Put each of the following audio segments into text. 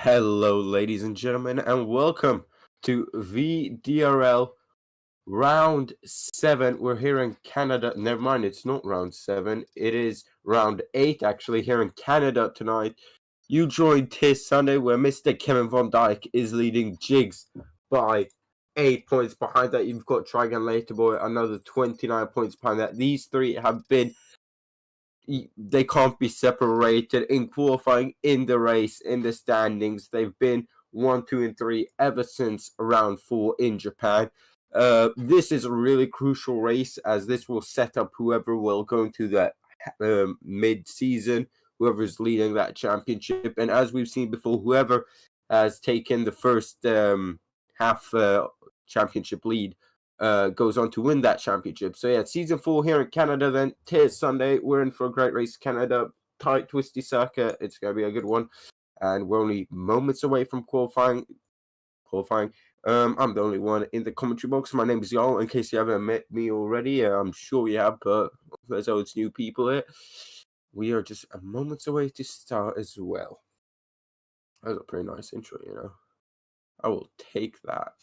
Hello, ladies and gentlemen, and welcome to VDRL Round 7. We're here in Canada. Never mind, it's not Round 7. It is Round 8, actually, here in Canada tonight. You joined this Sunday where Mr. Kevin Von Dyke is leading Jigs by 8 points. Behind that, you've got Trigon Laterboy, another 29 points behind that. These three have been... They can't be separated in qualifying, in the race, in the standings. They've been 1, 2, and 3 ever since round 4 in Japan. This is a really crucial race as this will set up whoever will go into that mid-season, whoever's leading that championship. And as we've seen before, whoever has taken the first half championship lead goes on to win that championship. So yeah, season 4 here in Canada then. Tis Sunday. We're in for a great race. Canada, tight, twisty circuit. It's going to be a good one. And we're only moments away from qualifying. I'm the only one in the commentary box. My name is Y'all. In case you haven't met me already, I'm sure you have, but there's always new people here. We are just a moments away to start as well. That was a pretty nice intro, you know. I will take that.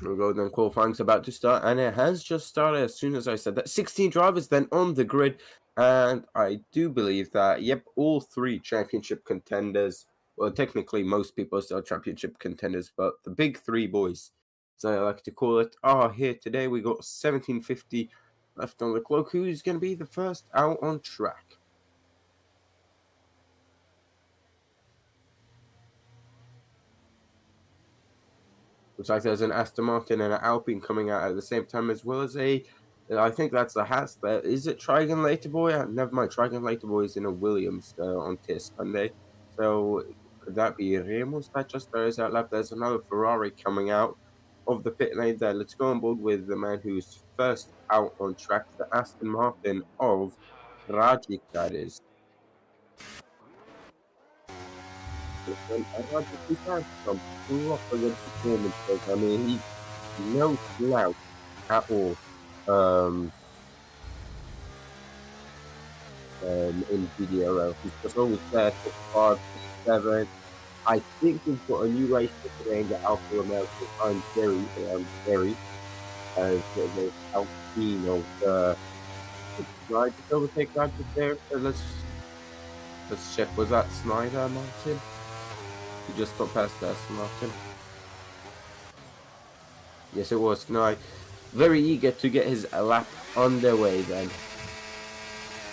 We'll go then. Qualifying's about to start, and it has just started as soon as I said that. 16 drivers then on the grid, and I do believe that, yep, all 3 championship contenders, well, technically most people are still championship contenders, but the big 3 boys, as I like to call it, are here today. We got 1750 left on the clock. Who's going to be the first out on track? Looks like there's an Aston Martin and an Alpine coming out at the same time, as well as I think that's a Haas there. Is it Trigon Laterboy? Never mind, Trigon Laterboy is in a Williams on this Sunday. So could that be Ramos that just throws out lap? There's another Ferrari coming out of the pit lane there. Let's go on board with the man who's first out on track, the Aston Martin of Rajic, that is. I mean, he's no slouch at all in VDRL. He's just always there for 5, 7. I think he's got a new race today in the Alpha Romeo. I'm very as the Alpine of right to overtake that there. So let's check. Was that Snyder Martin? He just got past Aston Martin. Yes, it was. No, very eager to get his lap underway then.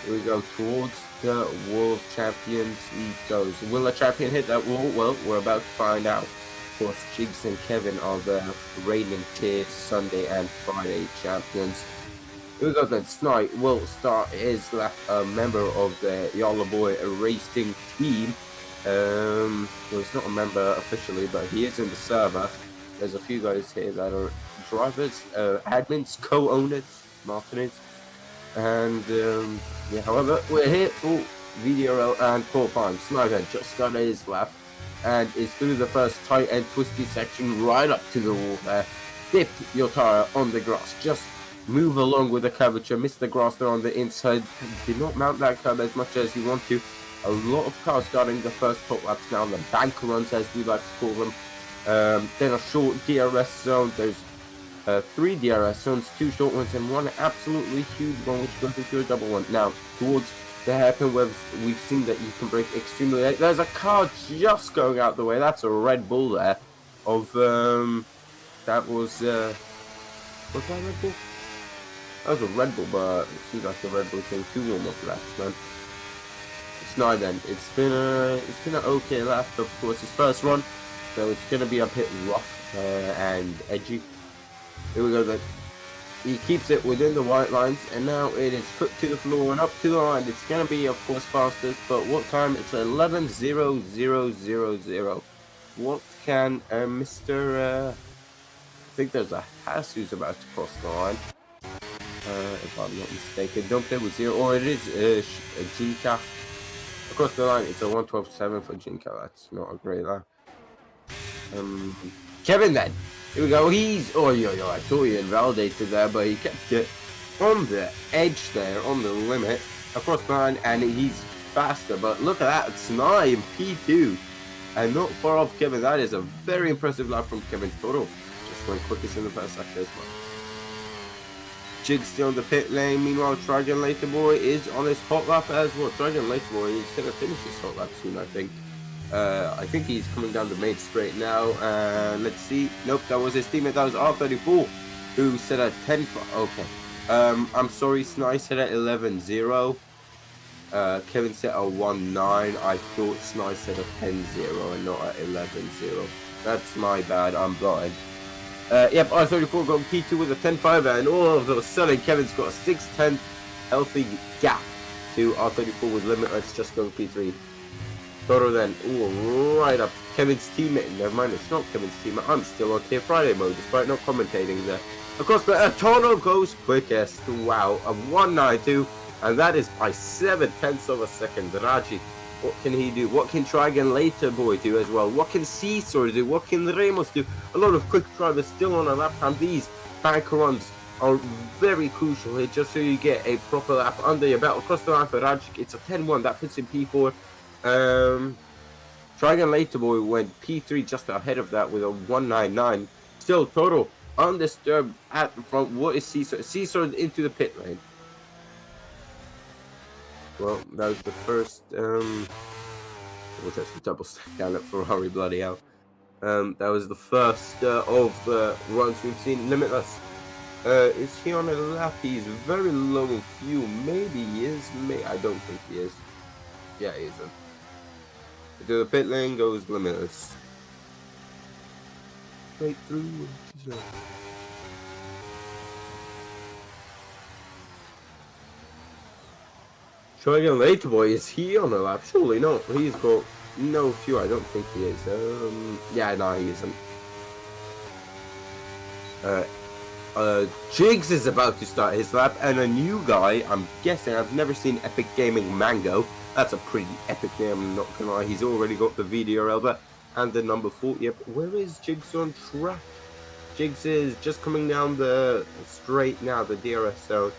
Here we go towards the wall of champions. He goes. Will a champion hit that wall? Well, we're about to find out. Of course, Jigs and Kevin are the reigning tier Sunday and Friday champions. Here we go then. Snipe will start his lap, a member of the Yalla Boy Racing team. Well, he's not a member officially, but he is in the server. There's a few guys here that are drivers, admins, co-owners, Martinez, and yeah. However, we're here for VDRL and qualifying. Snyder just started his lap and is through the first tight and twisty section right up to the wall there. Dip your tire on the grass. Just move along with the curvature. Miss the grass there on the inside. Do not mount that curb as much as you want to. A lot of cars starting the first top laps now, the bank runs as we like to call them. Then a short DRS zone. There's 3 DRS zones, 2 short ones, and 1 absolutely huge one which goes into a double one. Now, towards the hairpin where we've seen that you can brake extremely late. There's a car just going out the way. That's a Red Bull there. That was that Red Bull? That was a Red Bull, but it seems like a Red Bull thing. 2 warm-up laps, man. Now then, it's been an okay lap, of course, his first run, so it's gonna be a bit rough and edgy. Here we go then. He keeps it within the white lines, and now it is foot to the floor and up to the line. It's gonna be, of course, fastest, but what time? It's 11:00:00. What can Mr. I think there's a Haas who's about to cross the line. If I'm not mistaken, don't play with 0, or it is Jinka. Across the line, it's a 1:12.7 for Jinka. That's not a great lap. Kevin then. Here we go. He's... Oh, I thought he invalidated there, but he kept it. on the edge there, on the limit, across the line, and he's faster. But look at that, it's Nye in P2, and not far off Kevin. That is a very impressive lap from Kevin Toro. Just went quickest in the first sector as well. Jig still on the pit lane. Meanwhile, Dragon Later Boy is on his hot lap as well. Dragon Later Boy is going to finish his hot lap soon, I think. I think he's coming down the main straight now. Let's see. Nope, that was his teammate. That was R34, who said a 10. Okay. I'm sorry, Snice said at 11-0. Kevin said a 1-9. I thought Snice said a 10-0 and not at 11-0. That's my bad. I'm blind. Yep, R34 got P2 with a 10-5, and all of a sudden Kevin's got a 6/10 healthy gap to R34 with Limitless just going P3. Toto then, ooh, right up Kevin's teammate. Never mind, it's not Kevin's teammate. I'm still on Tier Friday mode despite not commentating there. Of course, but Toto goes quickest. Wow, a 192, and that is by 7/10 of a second. Raji, what can he do? What can Dragon Later Boy do as well? What can Cesar do? What can Ramos do? A lot of quick drivers still on a lap time. These bank runs are very crucial here just so you get a proper lap under your belt. Across the line for Rajic, it's a 10-1. That puts him P4. Dragon Later Boy went P3 just ahead of that with a 199. Still total undisturbed at the front. What is Cesar? Cesar into the pit lane. Well, that was the first was actually double stack down at Ferrari, bloody hell. That was the first of the runs we've seen. Limitless. Is he on a lap? He's very low in fuel. Maybe he is. I don't think he is. Yeah, he isn't. To the pit lane goes Limitless. Straight through. Dragon Later Boy, is he on a lap? Surely not. He's got no fuel. I don't think he is. Yeah, no, he isn't. Jigs is about to start his lap, and a new guy, I'm guessing, I've never seen Epic Gaming Mango. That's a pretty epic name, I'm not gonna lie. He's already got the VDRL, but and the number 4. Yep, where is Jigs on track? Jigs is just coming down the straight now, the DRS zone.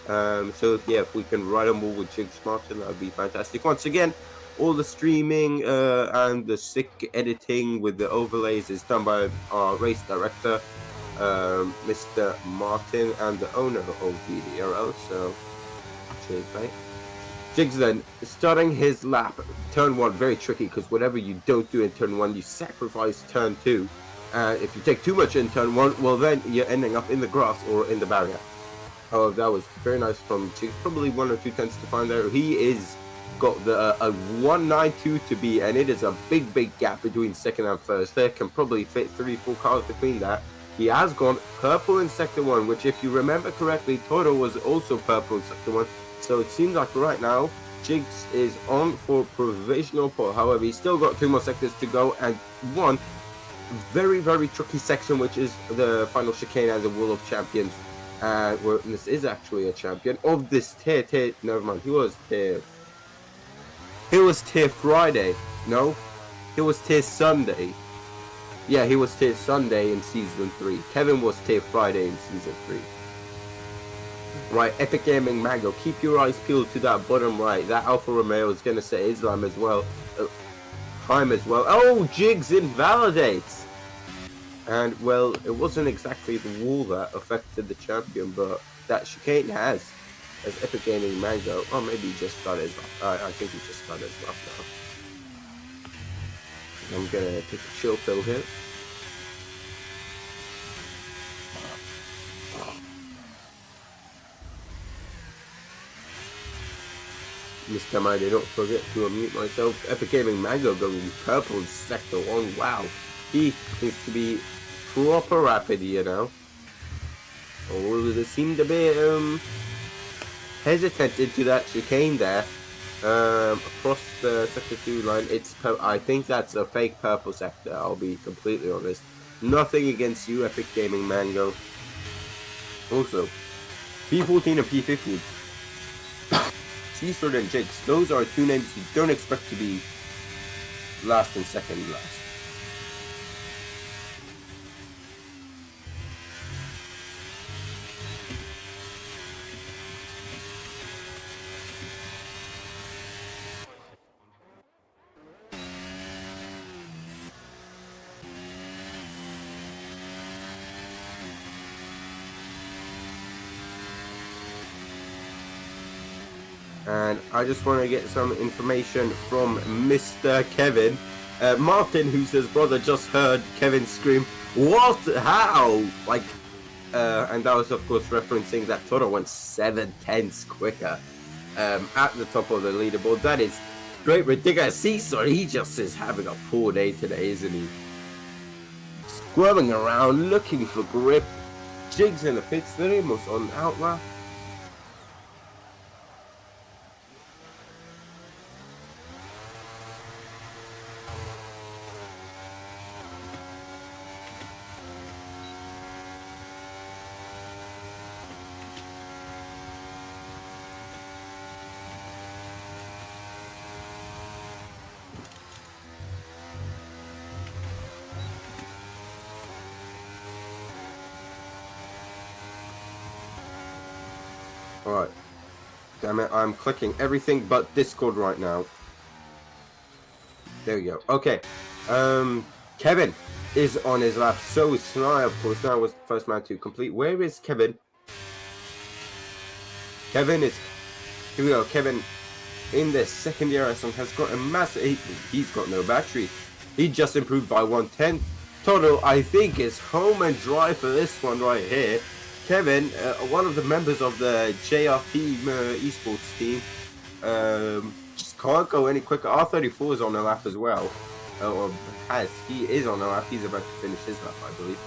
So yeah, if we can ride on board with Jigs Martin, that would be fantastic. Once again, all the streaming and the sick editing with the overlays is done by our race director, Mr. Martin, and the owner of VDRL. So cheers, mate. Jigs then starting his lap, turn 1, very tricky because whatever you don't do in turn 1, you sacrifice turn 2. And if you take too much in turn 1, well then you're ending up in the grass or in the barrier. Oh, that was very nice from Jigs. Probably 1 or 2 tenths to find there. He is got the a 192 to be, and it is a big gap between second and first. There can probably fit 3-4 cars between that. He has gone purple in sector 1, which if you remember correctly, Toro was also purple in sector 1. So it seems like right now, Jigs is on for provisional pole. However, he's still got 2 more sectors to go, and one very tricky section, which is the final chicane and the Wall of Champions. Where this is actually a champion of this tier. Never mind. He was tier Friday. No, he was tier Sunday. Yeah, he was tier Sunday in season 3. Kevin was tier Friday in season 3. Right, Epic Gaming Mango, keep your eyes peeled to that bottom right. That Alfa Romeo is going to say Islam as well. Time as well. Oh, Jigs invalidates. And, well, it wasn't exactly the wall that affected the champion, but that chicane has. As Epic Gaming Mango. Oh, maybe he just started his lap. I think he just started his lap now. I'm going to take a chill pill here. Mr. Mighty, don't forget to unmute myself. Epic Gaming Mango going purple in sector 1. Wow. He seems to be proper rapid, you know. Oh, it seemed a bit hesitant into that chicane there. Across the sector 2 line. I think that's a fake purple sector, I'll be completely honest. Nothing against you, Epic Gaming Mango. Also, P14 and P15. Cesar and Jigs, those are 2 names you don't expect to be last and second last. And I just want to get some information from Mr. Kevin. Martin, who says, brother, just heard Kevin scream, what? How? Like, and that was, of course, referencing that Toro went 7/10 quicker at the top of the leaderboard. That is great, ridiculous. Cesar, he just is having a poor day today, isn't he? Squirming around, looking for grip. Jigs in the pits, they're almost on outlap. Alright. Damn it, I'm clicking everything but Discord right now. There we go. Okay. Kevin is on his lap. So is Sly, of course. Now was the first man to complete. Where is Kevin? Kevin is... Here we go. Kevin in the second year has got a massive... He's got no battery. He just improved by 1/10. Toto, I think, is home and dry for this one right here. Kevin, one of the members of the JR team, esports team, just can't go any quicker. R34 is on the lap as well. Or he is on the lap. He's about to finish his lap, I believe.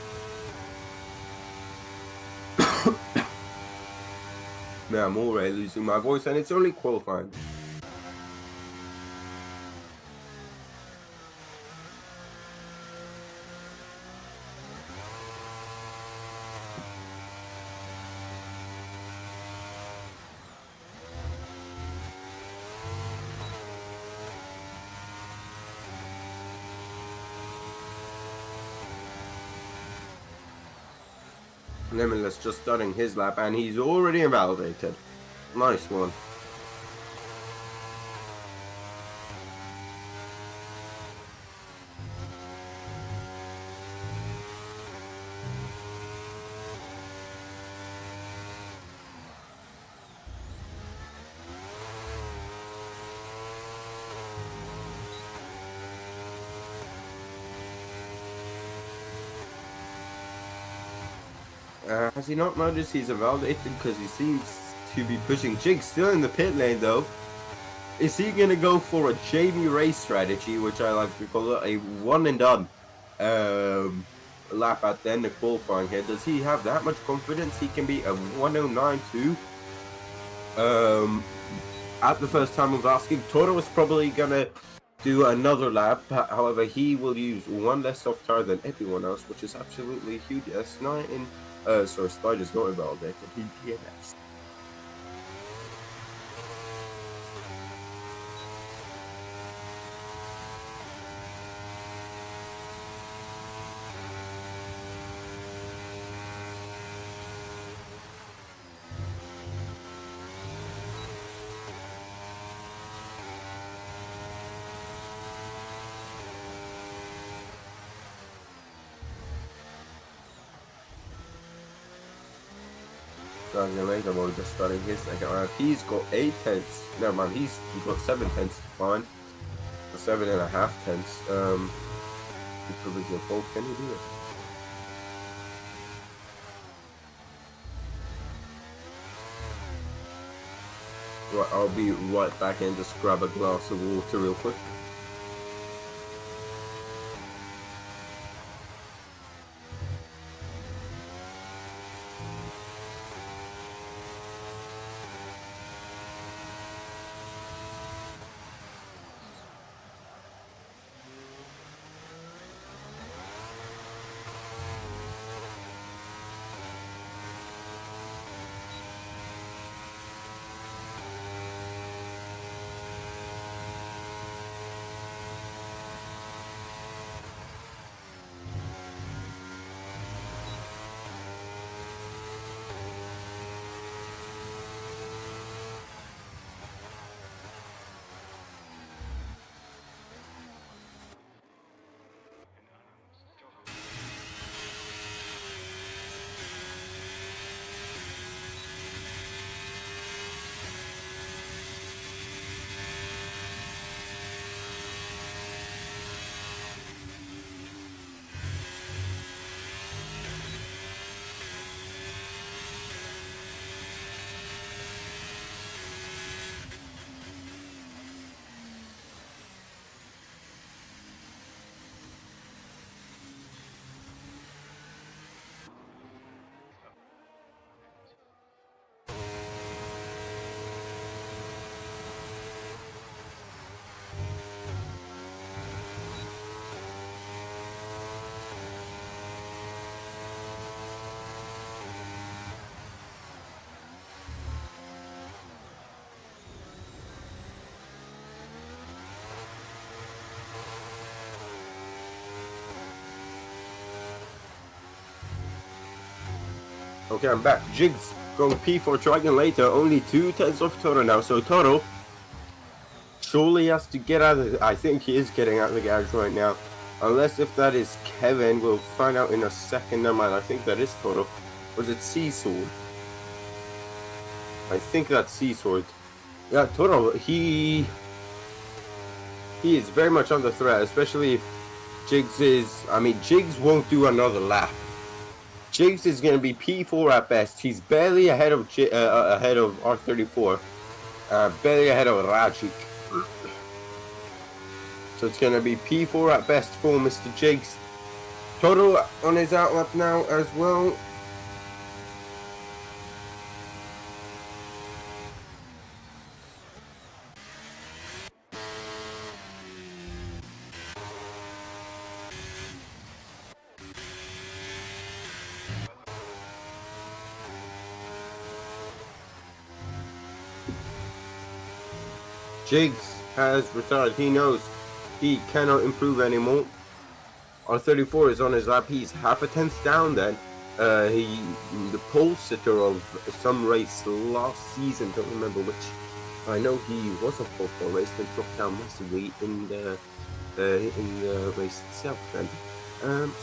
Now I'm already losing my voice, and it's only qualifying. Limitless just starting his lap, and he's already invalidated. Nice one. Has he not noticed he's invalidated? Because he seems to be pushing Jig. Still in the pit lane though. Is he going to go for a Jamie race strategy, which I like to call it, a one and done lap at the end of qualifying here? Does he have that much confidence he can be a 109.2? At the first time of asking, Toro is probably going to do another lap. However, he will use one less soft tire than everyone else, which is absolutely huge. Sorry, Slider's not invalidated. He DNFs. Later, we're just starting his second round. He's got 8 tenths. Never mind, he's got 7 tenths to find. 7.5 tenths. He probably can hold. Can he do it? Right, I'll be right back in. Just grab a glass of water real quick. Okay, I'm back. Jigs going P4, trying later. Only 2/10 of Toro now. So Toro surely has to get out of the... I think he is getting out of the garage right now. Unless if that is Kevin. We'll find out in a second. Never mind. I think that is Toro. Or is it Seasword? I think that's Seasword. Yeah, Toro, he is very much under threat, especially if Jigs is... I mean, Jigs won't do another lap. Jigs is going to be P4 at best. He's barely ahead of R34. Barely ahead of Rajic. So it's going to be P4 at best for Mr. Jigs. Toro on his outlap now as well. Jigs has retired. He knows he cannot improve anymore. R34 is on his lap. He's half a tenth down then. The pole sitter of some race last season, don't remember which. I know he was a pole for a race, but dropped down massively in the race itself then.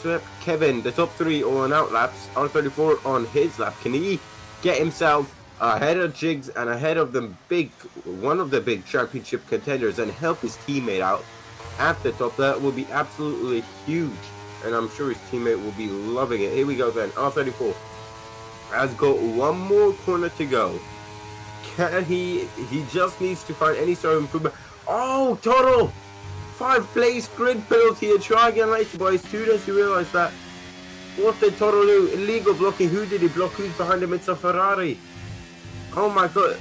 So yep, Kevin, the top three on out laps. R34 on his lap. Can he get himself ahead of Jigs and ahead of one of the big championship contenders and help his teammate out at the top? That will be absolutely huge, and I'm sure his teammate will be loving it. Here we go then. R34 has got one more corner to go. Can he just needs to find any sort of improvement. Oh, Toro! 5 place grid penalty and try again later, boys. 2 days you realize that. What did Toro do? Illegal blocking. Who did he block? Who's behind him? It's a Ferrari. Oh my god.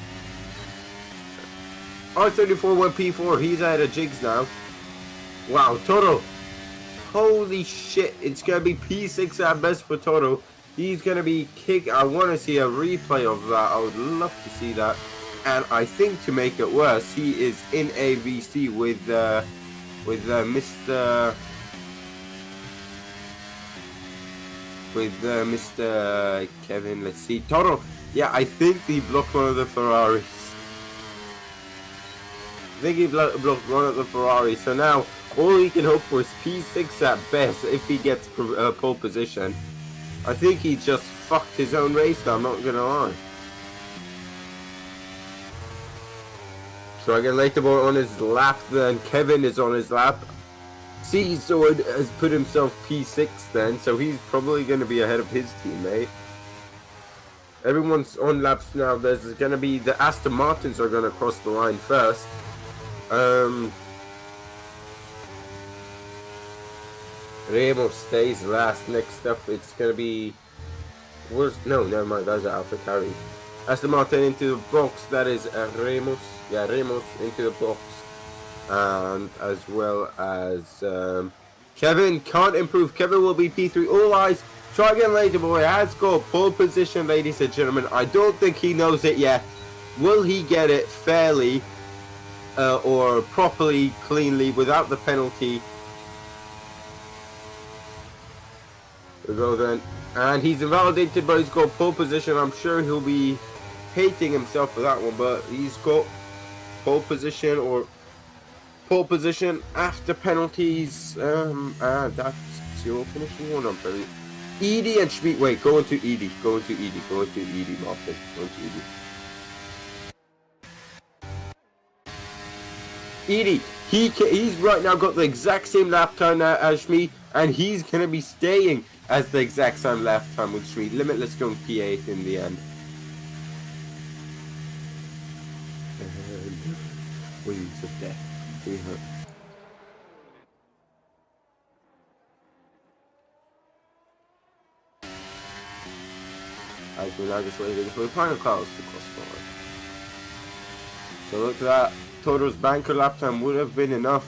R34 went P4. He's ahead of Jigs now. Wow, Toro. Holy shit. It's going to be P6 at best for Toro. He's going to be kicked. I want to see a replay of that. I would love to see that. And I think to make it worse, he is in a VC with Mr. Kevin. Let's see. Toro. Yeah, I think he blocked one of the Ferraris. I think he blocked one of the Ferraris. So now, all he can hope for is P6 at best if he gets pole position. I think he just fucked his own race now, I'm not gonna lie. So again, Laterboy on his lap then. Kevin is on his lap. Seasword has put himself P6 then, so he's probably going to be ahead of his teammate. Everyone's on laps now. There's going to be the Aston Martins are going to cross the line first. Ramos stays last. Next up, it's going to be... No, never mind. That's Alpha Tauri. Aston Martin into the box. That is Ramos. Yeah, Ramos into the box. And as well as Kevin can't improve. Kevin will be P3. All eyes. Try again later, boy. Has got pole position, ladies and gentlemen. I don't think he knows it yet. Will he get it fairly or properly, cleanly, without the penalty? We go then. And he's invalidated, but he's got pole position. I'm sure he'll be hating himself for that one, but he's got pole position or pole position after penalties. And that's your finishing one. I'm sorry. Edie and Schmidt. Wait, go into Edie. Go into Edie. Go into Edie, Martin. Go into Edie. Edie. He's right now got the exact same lap time as Schmidt, and he's gonna be staying as the exact same lap time with Schmidt. Limitless going P8 in the end. And wings of death. As we're now just waiting for the final cars to cross forward. So look at that. Toro's banker lap time would have been enough.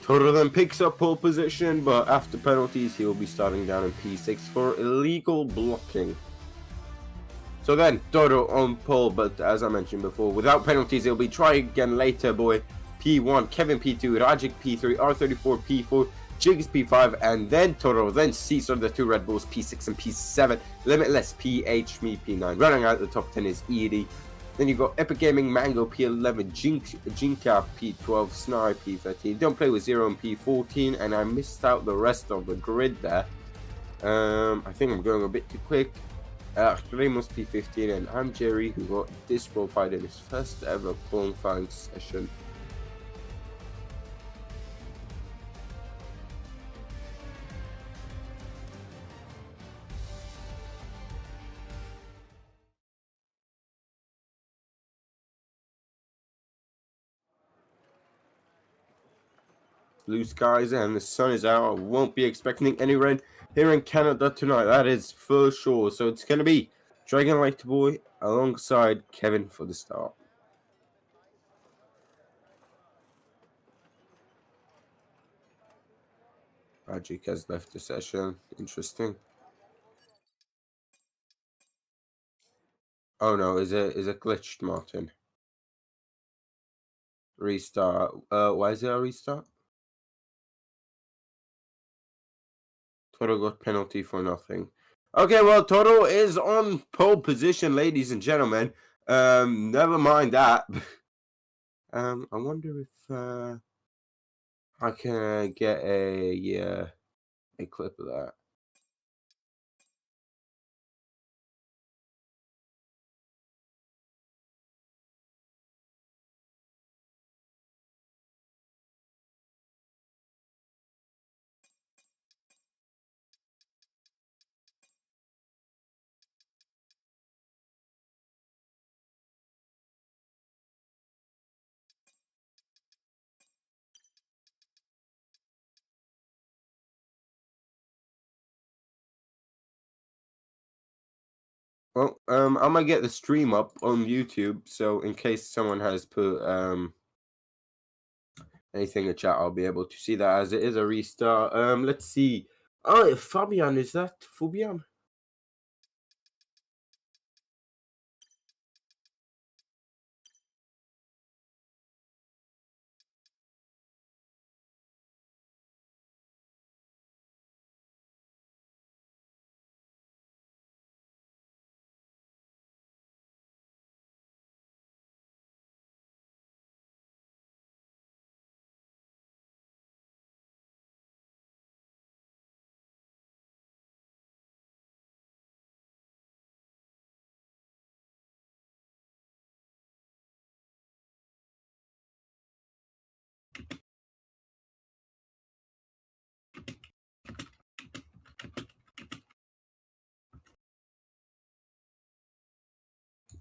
Toto then picks up pole position, but after penalties, he will be starting down in P6 for illegal blocking. So then, Toto on pole, but as I mentioned before, without penalties, he'll be trying again later, boy. P1, Kevin P2, Rajic P3, R34 P4, Jigs P5, and then Toto, then Caesar, the two Red Bulls, P6 and P7, Limitless PH, me P9. Running out the top 10 is Edie. Then you got Epic Gaming, Mango P11, Jinka P12, Snarry P13. Don't Play with Zero and P14, and I missed out the rest of the grid there. I think I'm going a bit too quick. Ramos P15, and I'm Jerry, who got disqualified in his first ever qualifying session. Blue skies and the sun is out. I won't be expecting any rain here in Canada tonight, that is for sure. So it's going to be Dragon Light Boy alongside Kevin for the start. Magic has left the session. Interesting. Oh no, is it glitched, Martin? Restart. Why is it a restart? Toto got penalty for nothing. Okay, well, Toto is on pole position, ladies and gentlemen. Never mind that. I wonder if I can get a clip of that. Well, I'm gonna get the stream up on YouTube, so in case someone has put anything in chat, I'll be able to see that as it is a restart. Let's see. Oh, Fabian, is that Fabian?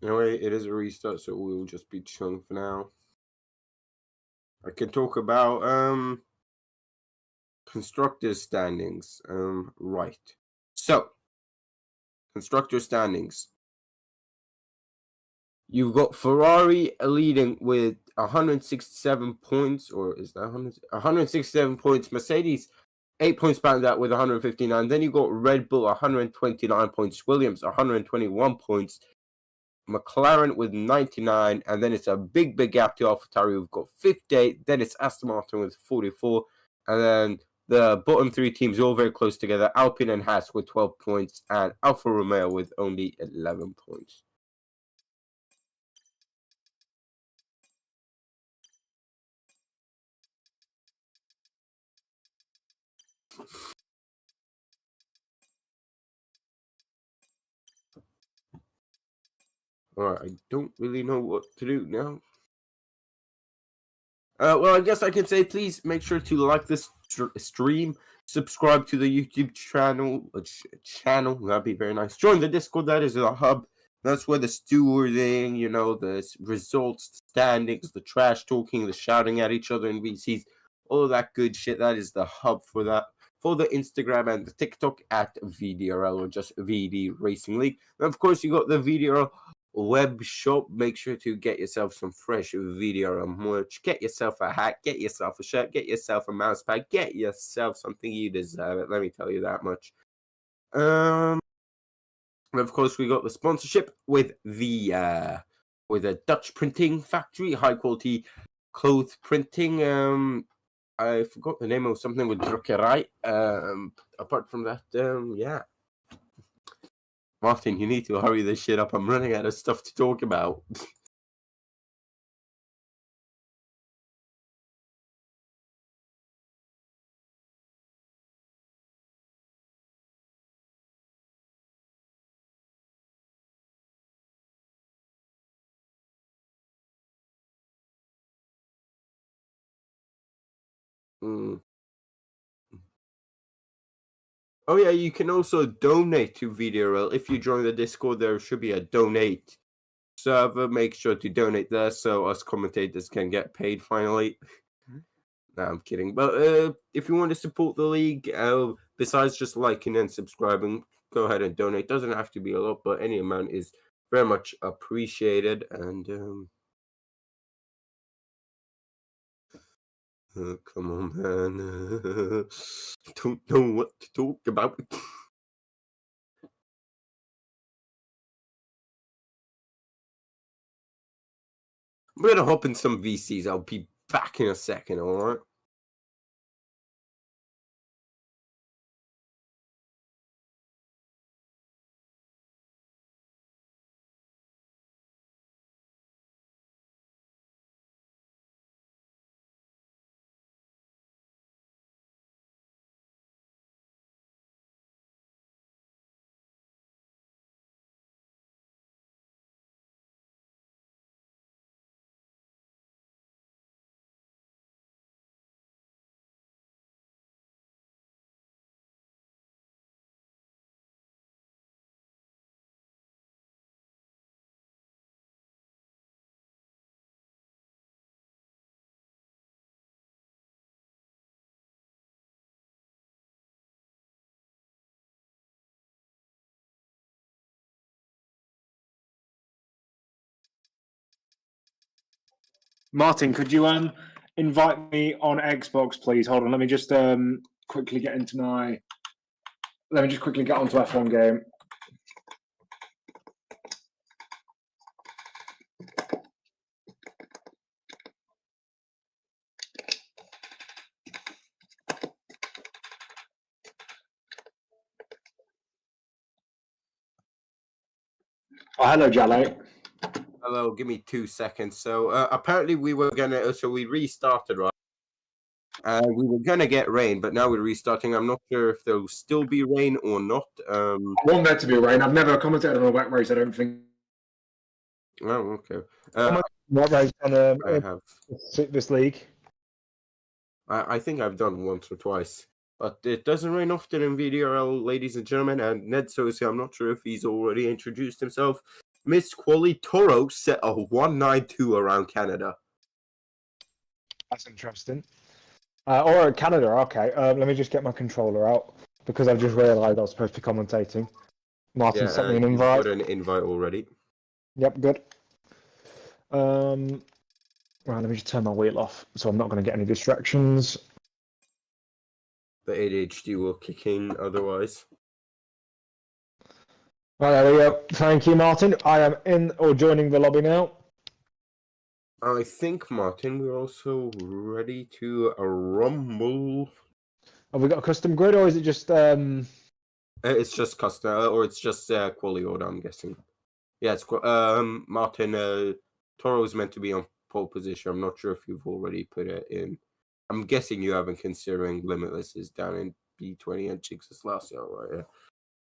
Anyway, it is a restart, so we'll just be chilling for now. I can talk about constructor standings. Right. So, constructor standings. You've got Ferrari leading with 167 points, or is that 167 points? Mercedes 8 points behind that with 159. Then you got Red Bull 129 points, Williams 121 points, McLaren with 99, and then it's a big gap to AlphaTauri. We've got 58. Then it's Aston Martin with 44, and then the bottom three teams all very close together: Alpine and Haas with 12 points, and Alfa Romeo with only 11 points. Alright, I don't really know what to do now. Well, I guess I can say please make sure to like this stream, subscribe to the YouTube channel, that'd be very nice. Join the Discord, that is the hub. That's where the stewarding, the results, standings, the trash talking, the shouting at each other in VCs, all of that good shit, that is the hub for that. For the Instagram and the TikTok at VDRL or just VD Racing League. And of course, you got the VDRL web shop. Make sure to get yourself some fresh VDRL merch. Get yourself a hat, get yourself a shirt, get yourself a mouse pad, get yourself something. You deserve it. Let me tell you that much. And of course, we got the sponsorship with a Dutch printing factory, high quality clothes printing. I forgot the name of something with drukkerij. Apart from that, yeah. Martin, you need to hurry this shit up. I'm running out of stuff to talk about. Mm. Oh yeah, you can also donate to VDRL. If you join the Discord, there should be a donate server. Make sure to donate there so us commentators can get paid finally. No, I'm kidding. But if you want to support the league, besides just liking and subscribing, go ahead and donate. Doesn't have to be a lot, but any amount is very much appreciated. And come on, man. Don't know what to talk about. I'm gonna hop in some VCs. I'll be back in a second, alright? Martin, could you invite me on Xbox, please? Hold on, let me just quickly get into my. Let me just quickly get onto F1 game. Oh, hello, Jallo. Hello, give me 2 seconds. So apparently we were gonna. So we restarted, right? We were gonna get rain, but now we're restarting. I'm not sure if there'll still be rain or not. I want there to be rain. I've never commentated on a wet race. I don't think. Oh, okay. Wet race on I have. this league. I think I've done once or twice, but it doesn't rain often in VDRL, ladies and gentlemen. And Ned Sosi, I'm not sure if he's already introduced himself. Miss Quali Toro set a 192 around Canada. That's interesting. Or Canada, okay. Let me just get my controller out because I've just realised I was supposed to be commentating. Martin sent me an invite. You've got an invite already. Yep, good. Right, let me just turn my wheel off so I'm not going to get any distractions. The ADHD will kick in otherwise. Right, there we go. Thank you, Martin. I am in or joining the lobby now. I think, Martin, we're also ready to rumble. Have we got a custom grid or is it just... It's just custom, or it's just quali order, I'm guessing. Yeah, it's Martin, Toro's meant to be on pole position. I'm not sure if you've already put it in. I'm guessing you haven't, considering Limitless is down in B20 and Chicks is last year, right? Yeah.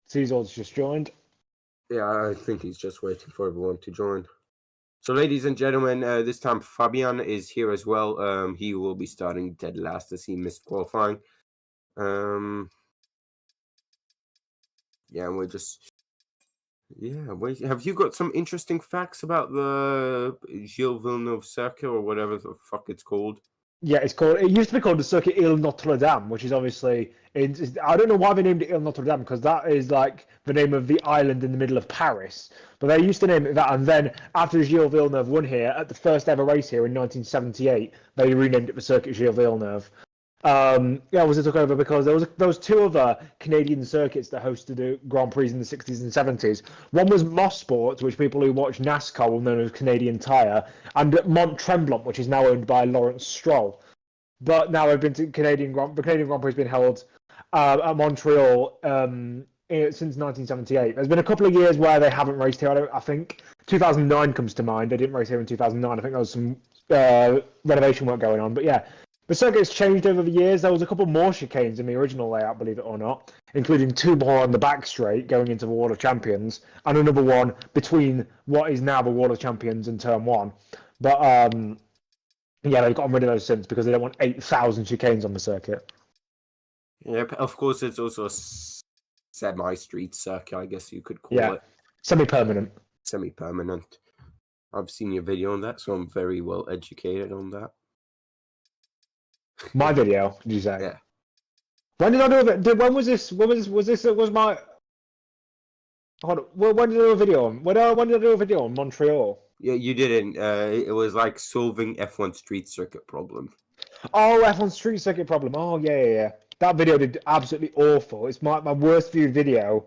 Caesar's just joined. Yeah, I think he's just waiting for everyone to join. So, ladies and gentlemen, this time Fabian is here as well. He will be starting dead last as he missed qualifying. Yeah, we're just... Yeah, wait. Have you got some interesting facts about the Gilles Villeneuve Circuit or whatever the fuck it's called? Yeah, it's called. It used to be called the Circuit Ile Notre Dame, which is obviously. I don't know why they named it Ile Notre Dame because that is like the name of the island in the middle of Paris. But they used to name it that, and then after Gilles Villeneuve won here at the first ever race here in 1978, they renamed it the Circuit Gilles Villeneuve. Yeah, was it took over because there was two other Canadian circuits that hosted the Grand Prix in the 60s and 70s. One was Moss Sports, which people who watch NASCAR will know as Canadian Tire, and Mont Tremblant, which is now owned by Lawrence Stroll. But now I've been to the Canadian Grand Prix has been held at Montreal since 1978. There's been a couple of years where they haven't raced here. I think 2009 comes to mind. They didn't race here in 2009. I think there was some renovation work going on. But yeah, the circuit's changed over the years. There was a couple more chicanes in the original layout, believe it or not, including two more on the back straight going into the Wall of Champions, and another one between what is now the Wall of Champions and Turn 1. But yeah, they've gotten rid of those since because they don't want 8,000 chicanes on the circuit. Yep, of course, it's also a semi-street circuit, I guess you could call it. Semi-permanent. Semi-permanent. I've seen your video on that, so I'm very well educated on that. My video, did you say? Yeah. When did I do it? When was this? Was my? Hold on. When did I do a video on? When did I do a video on Montreal? Yeah, you didn't. It was like solving F1 street circuit problem. Oh, F1 street circuit problem. Oh, yeah. That video did absolutely awful. It's my worst viewed video,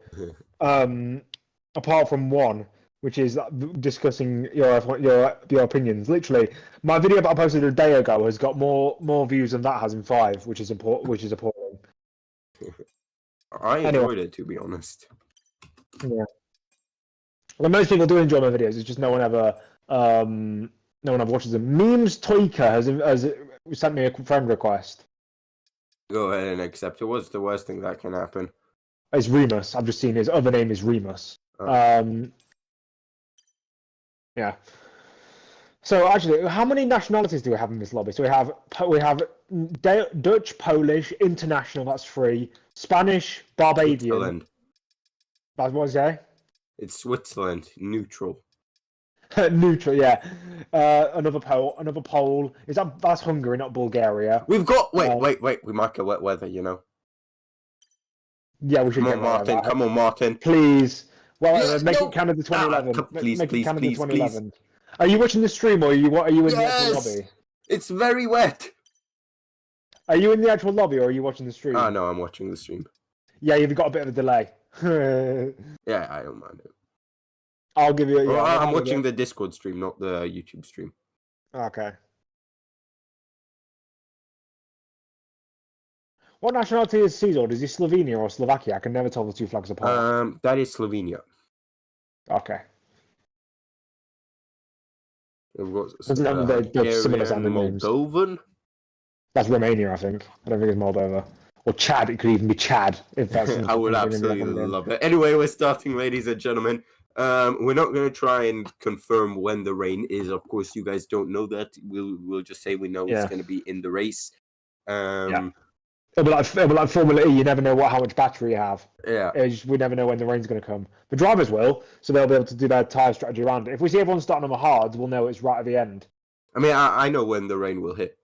apart from one, which is discussing your opinions. Literally, my video that I posted a day ago has got more views than that has in 5, which is appalling. I enjoyed it, to be honest. Yeah. Well, most people do enjoy my videos. It's just no one ever watches them. Memes Toika has sent me a friend request. Go ahead and accept it. What's the worst thing that can happen? It's Remus. I've just seen his other name is Remus. Oh. Yeah. So actually, how many nationalities do we have in this lobby? So we have Dutch, Polish, international. That's 3. Spanish, Barbadian. Switzerland. That's what I say. It's Switzerland, neutral. Neutral, yeah. Another Pole. That's Hungary, not Bulgaria. We've got wait. We might get wet weather, you know. Yeah, we should. Come on, Martin. Come on, Martin. Please. Well, make it Canada 2011. Please. Canada 2011. Are you watching the stream or are you in the actual lobby? It's very wet. Are you in the actual lobby or are you watching the stream? Oh no, I'm watching the stream. Yeah, you've got a bit of a delay. Yeah, I don't mind it. I'll give you. Yeah, I'm watching the Discord stream, not the YouTube stream. Okay. What nationality is Cesar? Is he Slovenia or Slovakia? I can never tell the two flags apart. That is Slovenia. Okay. We've got similar sounding names. Moldovan. That's Romania, I think. I don't think it's Moldova. Or Chad. It could even be Chad. If that's. I would absolutely love it. Anyway, we're starting, ladies and gentlemen. We're not going to try and confirm when the rain is. Of course, you guys don't know that. We'll just say we know it's going to be in the race. It'll be like Formula E. You never know how much battery you have. Yeah. We never know when the rain's going to come. The drivers will, so they'll be able to do their tyre strategy around it. If we see everyone starting on the hards, we'll know it's right at the end. I mean, I know when the rain will hit.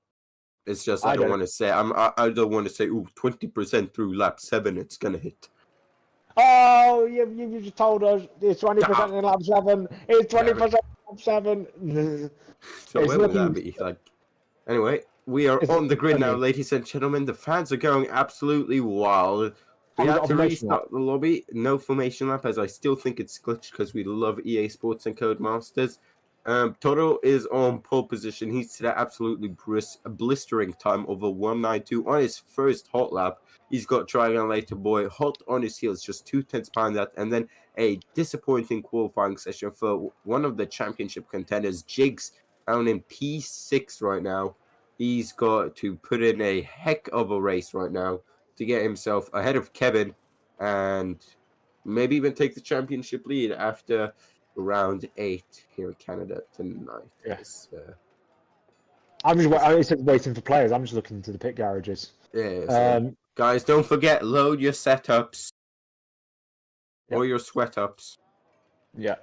It's just I don't want to say. I don't want to say. 20% through lap 7, it's going to hit. Oh, you just told us it's 20% in lap 7. It's 20% in lap 7. So when will that be? Anyway, we are on the grid now, ladies and gentlemen. The fans are going absolutely wild. We have to restart the lobby. No formation lap, as I still think it's glitched because we love EA Sports and Codemasters. Toro is on pole position. He's at absolutely blistering time of a 192 on his first hot lap. He's got Triangulator Boy hot on his heels, just 2/10 behind that, and then a disappointing qualifying session for one of the championship contenders, Jigs, down in P6 right now. He's got to put in a heck of a race right now to get himself ahead of Kevin and maybe even take the championship lead after round 8 here in Canada tonight. Yes. I'm just waiting for players. I'm just looking into the pit garages. Yeah. Guys, don't forget, load your setups or your sweat ups. Yeah.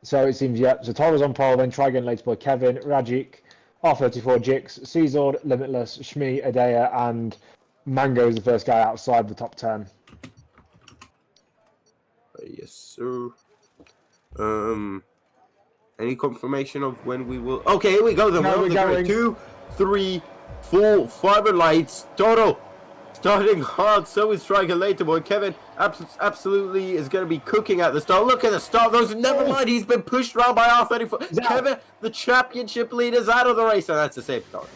So it seems, so Toro's on pole, then try again later by Kevin, Rajic, R34, Jix, Caesar, Limitless, Shmi, Adea, and Mango is the first guy outside the top 10. Yes, sir. Any confirmation of when we will? Okay, here we go. Then No, we're going. 2, 3, 4, 5 lights total. Starting hard, so is Striker later, boy. Kevin absolutely is going to be cooking at the start. Look at the start. Those never mind. He's been pushed around by R34. Kevin, the championship leader's out of the race, and that's a safe start.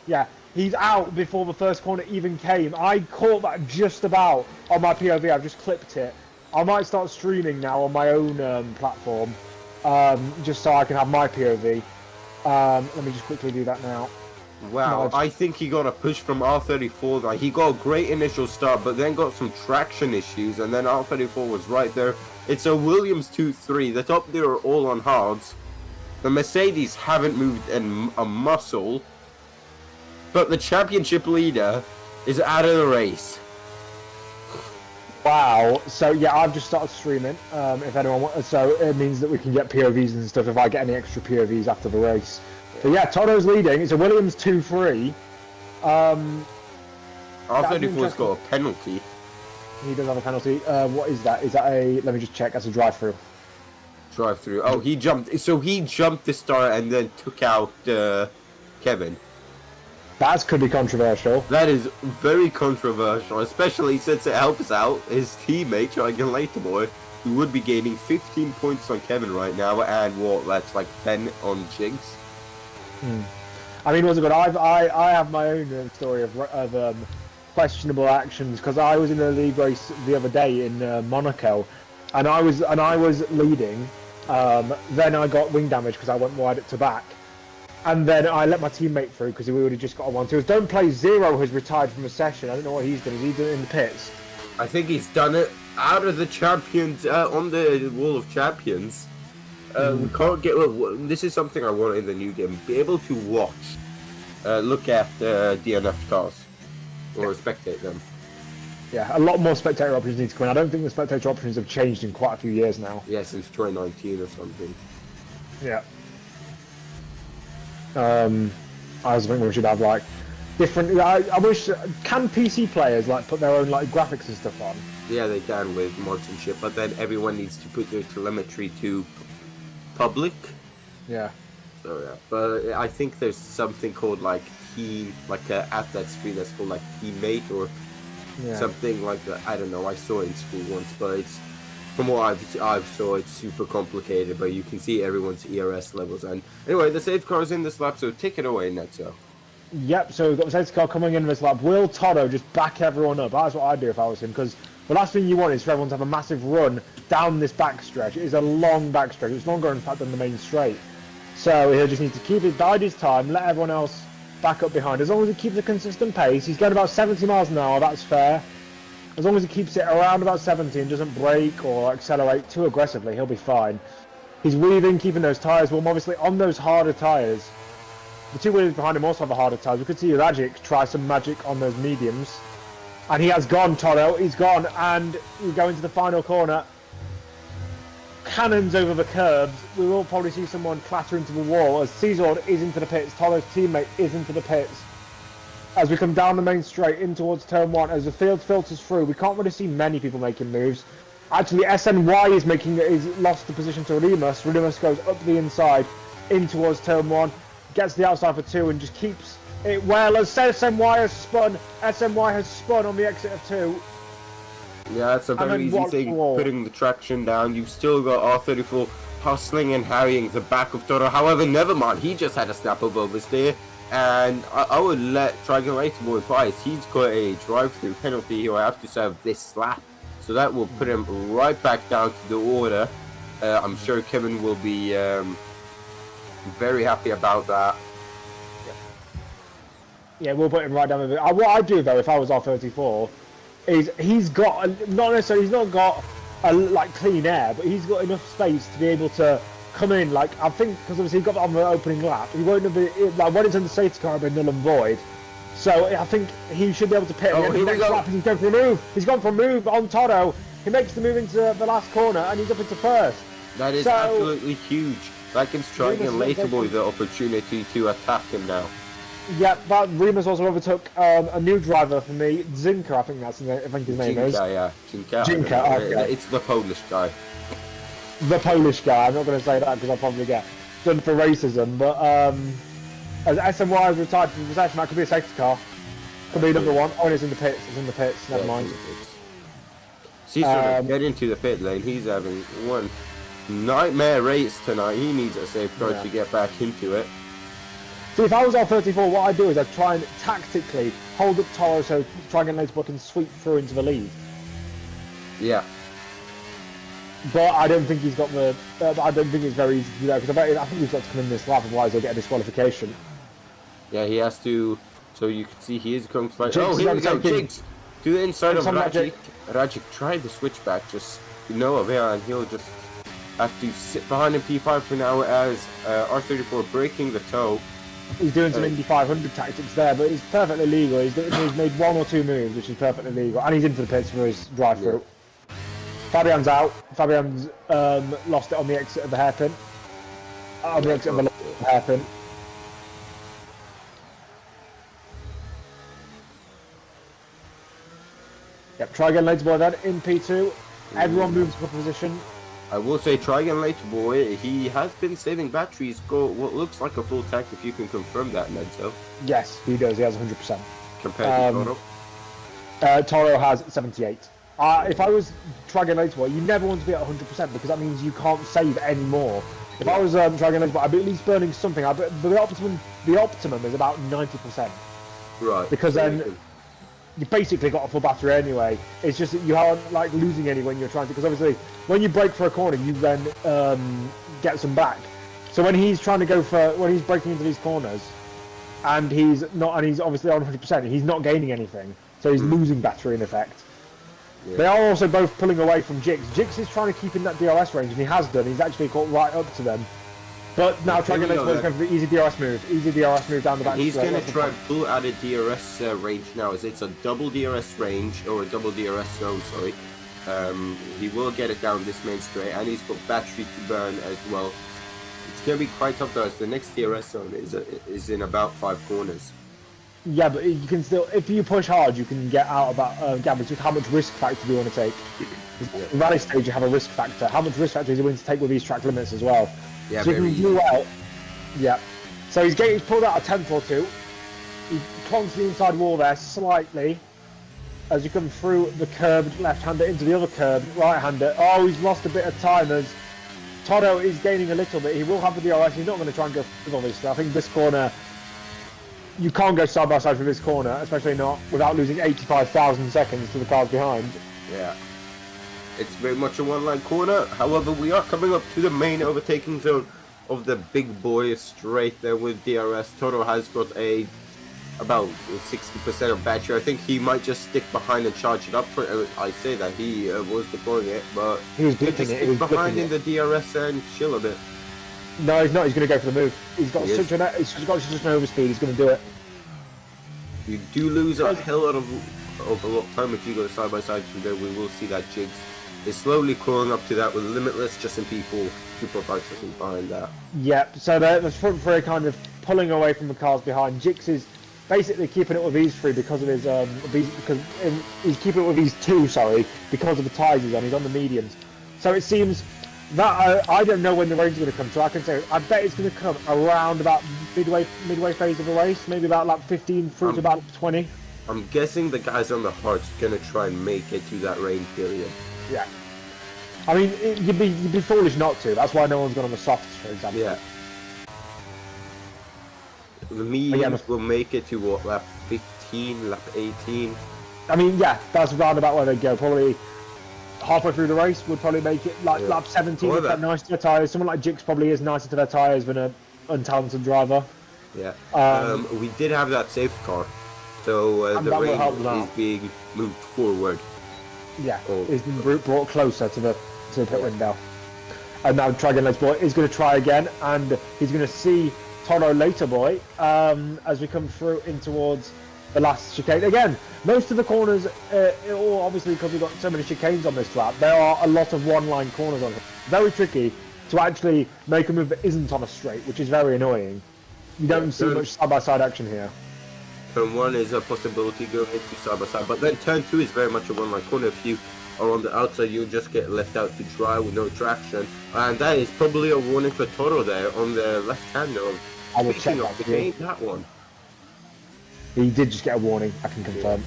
Yeah, he's out before the first corner even came. I caught that just about on my POV. I've just clipped it. I might start streaming now on my own platform, just so I can have my POV. Let me just quickly do that now. Wow, no, I think he got a push from R34. Like, he got a great initial start, but then got some traction issues, and then R34 was right there. It's a Williams 2-3. The top there are all on hards. The Mercedes haven't moved a muscle, but the championship leader is out of the race. Wow. So yeah, I've just started streaming. If anyone wants, so it means that we can get POVs and stuff if I get any extra POVs after the race. So yeah, Toto's leading. It's a Williams 2-3. R34's got a penalty. He does have a penalty. What is that? Is that a? Let me just check. That's a drive-through. Drive-through. Oh, he jumped. So he jumped the start and then took out Kevin. That could be controversial. That is very controversial, especially since it helps out his teammate, Dragon Later Boy, who would be gaining 15 points on Kevin right now, and what? That's like 10 on Jinx. I mean, what's it good? I have my own story of questionable actions because I was in a league race the other day in Monaco, and I was leading. Then I got wing damage because I went wide to back, and then I let my teammate through because we would have just got a 1-2. Don't Play Zero has retired from the session. I don't know what he's done. Is he doing it in the pits? I think he's done it out of the champions on the Wall of Champions. We can't get. This is something I want in the new game. Be able to watch, look at DNF cars, or spectate them. Yeah, a lot more spectator options need to come in. I don't think the spectator options have changed in quite a few years now. Yeah, since 2019 or something. Yeah. I was thinking we should have like different. I wish can PC players like put their own like graphics and stuff on. Yeah, they can with mods and shit, but then everyone needs to put their telemetry to public. Yeah. So yeah, but I think there's something called like at that stream that's called like teammate or something like that. I don't know. I saw it in school once, but it's from what I've saw it's super complicated. But you can see everyone's ERS levels. And anyway, the safety car is in this lap, so take it away, Netso. Yep. So we've got the safety car coming in this lap. Will Toto just back everyone up? That's what I'd do if I was him, because the last thing you want is for everyone to have a massive run down this backstretch. It is a long backstretch. It's longer, in fact, than the main straight. So he'll just need to keep it, bide his time, let everyone else back up behind. As long as he keeps a consistent pace, he's going about 70 miles an hour, that's fair. As long as he keeps it around about 70 and doesn't brake or accelerate too aggressively, he'll be fine. He's weaving, keeping those tyres warm. Obviously, on those harder tyres, the two wheels behind him also have the harder tyres. We could see Rajic try some magic on those mediums. And he has gone, Toto. He's gone, and we go into the final corner. Cannons over the curbs. We will probably see someone clatter into the wall as Caesar is into the pits. Toto's teammate is into the pits. As we come down the main straight in towards turn 1, as the field filters through, we can't really see many people making moves. Actually, SNY is lost the position to Remus. Remus goes up the inside in towards turn 1, gets the outside for 2, and just keeps it well as SNY has spun. SNY has spun on the exit of 2. Yeah, it's a very easy thing, putting the traction down. You've still got R34 hustling and harrying the back of Toto. However, never mind, he just had a snap of oversteer. And I would let Triangulator Boy advise. He's got a drive-through penalty he'll have to serve this lap. So that will put him right back down to the order. I'm sure Kevin will be very happy about that. Yeah, we'll put him right down. What I'd do though, if I was R34, is he's got not necessarily he's not got a like clean air, but he's got enough space to be able to come in. Like I think because obviously he got on the opening lap, he won't have been like when it's in the safety car, it'll be null and void. So I think he should be able to pit. Oh, the next lap, he's going for a move. He's gone for a move on Toto. He makes the move into the last corner and he's up into first. That is So- absolutely huge. That gives Trigon Remus Later went Boy back- the opportunity to attack him now. Yeah, but Remus also overtook a new driver for me, Zinka, I think his name is. Jinka, yeah. Jinka. Jinka, okay. It's the Polish guy. The Polish guy, I'm not going to say that because I'll probably get done for racism, but as SMY has retired from possession, that could be a safety car. Could be another one. Oh, it's in the pits, never mind. Cesar, get into the pit lane. He's having one nightmare race tonight. He needs a safe car to get back into it. See, if I was R34, what I'd do is I'd try and tactically hold up Toro so Trigon Later Boy can sweep through into the lead. Yeah. But I don't think he's got the. I don't think it's very easy to do that because I think he's got to come in this lap, otherwise he'll get a disqualification. Yeah, he has to. So you can see he is going to. Jigs Oh, here we go, overtaking. Jigs to the inside of Some Rajic. Rajic tried the switchback, just and he'll just have to sit behind in P5 for now as R34 breaking the toe. He's doing some Indy 500 tactics there, but it's perfectly legal. He's made one or two moves, which is perfectly legal, and he's into the pits for his drive-through. Yeah. Fabian's out. Fabian's lost it on the exit of the hairpin. On the exit of the hairpin. Yep, try again later, boy. Then in P2, everyone moves to a position. I will say, Trigon Later Boy, he has been saving batteries. Got what looks like a full tank, if you can confirm that, Nedzo. Yes, he does. He has 100%. Compared to Toro? Toro has 78. If I was Trigon Later Boy, you never want to be at 100% because that means you can't save any more. If I was Trigon Later Boy, I'd be at least burning something. The optimum is about 90%. Right. Because then you basically got a full battery anyway. It's just that you aren't like losing any when you're trying to, because obviously when you brake for a corner, you then get some back. So when he's trying to when he's braking into these corners, and he's obviously on 100%, he's not gaining anything, so he's losing battery in effect. Yeah. They are also both pulling away from Jix. Jix is trying to keep in that DRS range, and he has done. He's actually got right up to them. But now trying to go for the easy DRS move down the back. He's going to try pull out a DRS range now, as it's a double DRS range, or a double DRS zone, sorry. He will get it down this main straight, and he's got battery to burn as well. It's going to be quite tough though, as the next DRS zone is in about 5 corners. Yeah, but you can still, if you push hard, you can get out about Gavin. Just how much risk factor do you want to take? In rally stage, you have a risk factor. How much risk factor is he willing to take with these track limits as well? Yeah, so he can do well. Yeah. So he's pulled out a 10th or 2. He clonks the inside wall there slightly as you come through the curved left-hander into the other curved right-hander. Oh, he's lost a bit of time as Toto is gaining a little bit. He will have the DRS. He's not going to try and go through, obviously. I think this corner, you can't go side by side for this corner, especially not without losing 85,000 seconds to the cars behind. Yeah. It's very much a one-line corner. However, we are coming up to the main overtaking zone of the big boy straight there with DRS. Toto has got about 60% of battery. I think he might just stick behind and charge it up for it. I say that he was deploying it, but he was blipping it. He was behind in the DRS and chill a bit. No, he's not. He's going to go for the move. He's got such an overspeed. He's going to do it. You do lose a hell lot of a lot of time if you go side by side from there. We will see that Jigs is slowly crawling up to that with Limitless just in P4, 2.5 seconds behind that. Yep, so the front three are kind of pulling away from the cars behind. Jix is basically keeping it with these 3 because of his he's keeping it with these 2, sorry, because of the tyres he's on. He's on the mediums. So it seems that I don't know when the race is going to come. So I can say I bet it's going to come around about midway phase of the race, maybe about like 15 through to about 20. I'm guessing the guys on the hard's going to try and make it to that range period. Yeah. I mean, you'd be foolish not to. That's why no one's gone on the softs, for example. Yeah. The mediums will make it to what, lap 15, lap 18? I mean, yeah, that's round about where they go. Probably halfway through the race would probably make it like lap 17 if they're nice to their tyres. Someone like Jix probably is nicer to their tyres than an untalented driver. Yeah. We did have that safe car. So the range is being moved forward. Yeah, it's been brought closer to the pit window. And now Trigon Later Boy is going to try again, and he's going to see Toro Later Boy as we come through in towards the last chicane. Again, most of the corners, obviously because we've got so many chicanes on this lap, there are a lot of one-line corners on it. Very tricky to actually make a move that isn't on a straight, which is very annoying. You don't see much side-by-side action here. Turn 1 is a possibility going into side by side, but then turn 2 is very much a one-line corner. If you are on the outside, you'll just get left out to dry with no traction, and that is probably a warning for Toro there on the left hand of. I will check that for you. That one. He did just get a warning, I can confirm.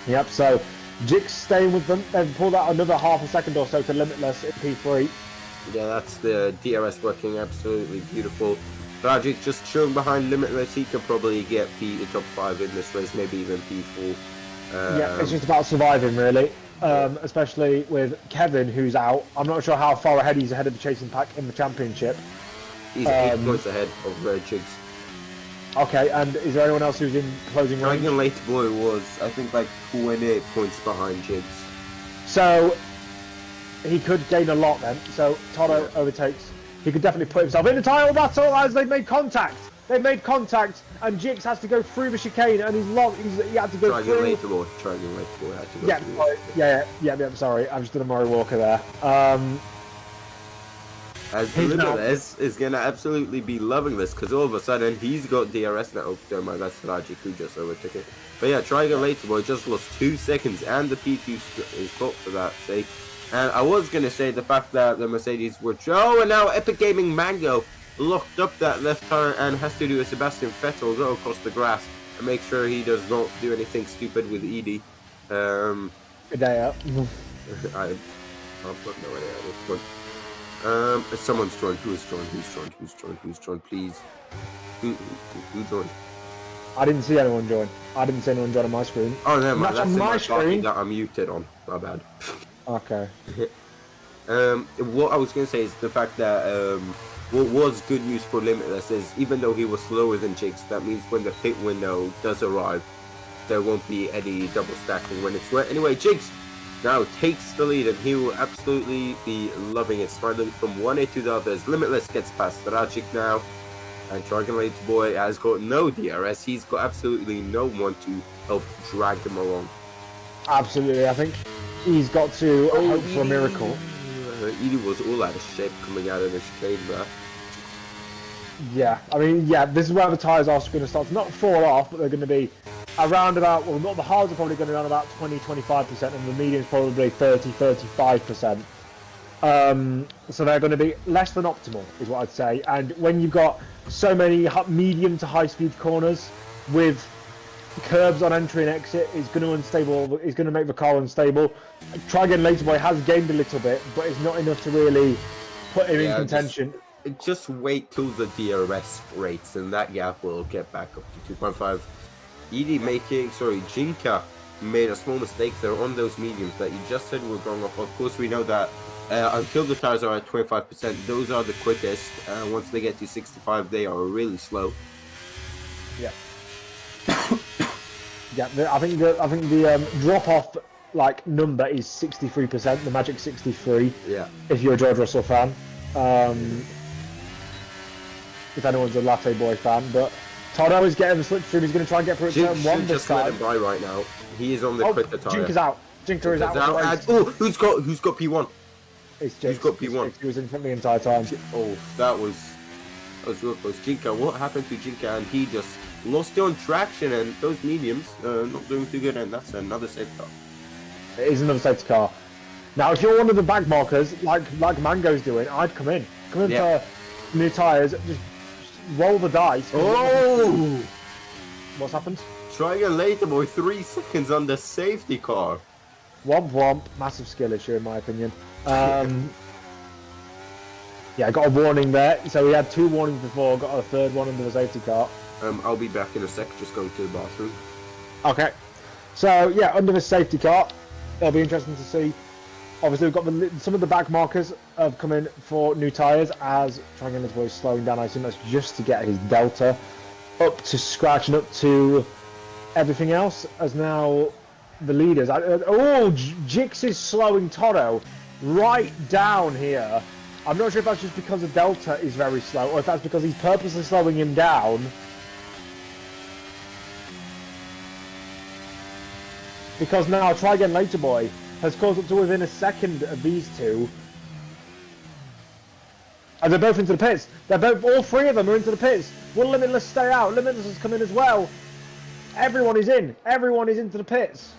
Yep, so Jix staying with them. They've pulled out another half a second or so to Limitless in P3. Yeah, that's the DRS working absolutely beautiful. Dragic just chilling behind Limitless. He could probably get the top 5 in this race, maybe even P4. Yeah, it's just about surviving, really. Especially with Kevin, who's out. I'm not sure how far ahead he's ahead of the chasing pack in the championship. He's 8 points ahead of Jigs. Okay, and is there anyone else who's in closing range? Dragon Late Boy was, I think, like 28 points behind Jigs. So he could gain a lot then. So Toto overtakes. He could definitely put himself in the title battle as they've made contact. They've made contact, and Jix has to go through the chicane, and he's locked. He had to go Dragon through. Late Boy. Dragon Late Boy had to go through. Yeah. Sorry, I've just done a Murray Walker there. As Limitless is going to absolutely be loving this, because all of a sudden he's got DRS now. Oh, never mind, that's Dragic who just overtook it. But yeah, Trigon Later Boy just lost 2 seconds, and the P2 is got for that sake. And I was going to say the fact that the Mercedes were... Oh, and now Epic Gaming Mango locked up that left turn and has to do a Sebastian Vettel go across the grass and make sure he does not do anything stupid with Edie. Good day out. I've got no idea at this point. Someone's joined. Who's joined, please? Who joined? I didn't see anyone join. I didn't see anyone join on my screen. Oh, never mind. That's on my screen that I'm muted on. My bad. Okay. What I was going to say is the fact that what was good news for Limitless is even though he was slower than Jigs, that means when the pit window does arrive, there won't be any double stacking when it's wet. Anyway, Jigs now takes the lead, and he will absolutely be loving it, smiling from one end to the others. Limitless gets past Dragic now, and Dragon Late Boy has got no DRS. He's got absolutely no one to help drag him along. Absolutely, I think he's got to hope for a miracle. Edie was all out of shape coming out of the chicane there. Yeah, I mean, this is where the tyres are going to start to not fall off, but they're going to be around about, well, not the hards are probably going to be around about 20-25%, and the medium's probably 30-35%. So they're going to be less than optimal, is what I'd say. And when you've got so many medium to high speed corners with curbs on entry and exit, it's going to unstable. It's going to make the car unstable. Trigon Later Boy has gained a little bit, but it's not enough to really put him in contention. Just wait till the DRS rates, and that gap will get back up to 2.5. Jinka made a small mistake there on those mediums that you just said were going off. Of course, we know that until the tires are at 25%, those are the quickest. Once they get to 65, they are really slow. Yeah. I think the drop off number is 63%. The magic 63. Yeah. If you're a George Russell fan. If anyone's a Latte Boy fan, but Toto is getting the slipstream. He's going to try and get through turn 1 this time. Let him by right now. He is on the quicker tire. Jinka's out. Jinka is out. Who's got P1? It's Jinx. Who's got P1? He was in front the entire time. Oh, that was real close. Jinka, what happened to Jinka? And he just lost on traction, and those mediums not doing too good, and that's another safe car. It is another safety car. Now, if you're one of the back markers, like Mango's doing, I'd come in. Come in for new tyres. Just roll the dice. Oh! What's happened? Trigon Later Boy, 3 seconds on the safety car. Womp womp. Massive skill issue, in my opinion. Yeah, I got a warning there. So we had 2 warnings before, got a 3rd one under the safety car. I'll be back in a sec, just going to the bathroom. Okay. So, yeah, under the safety car, it'll be interesting to see. Obviously, we've got some of the back markers have come in for new tyres as Trigon Later Boy is slowing down. I assume that's just to get his delta up to scratch and up to everything else, as now the leaders. Jix is slowing Toto right down here. I'm not sure if that's just because the delta is very slow, or if that's because he's purposely slowing him down. Because now Trigon Later Boy has closed up to within a second of these two. And they're both into the pits. All three of them are into the pits. Will Limitless stay out? Limitless has come in as well. Everyone is in. Everyone is into the pits.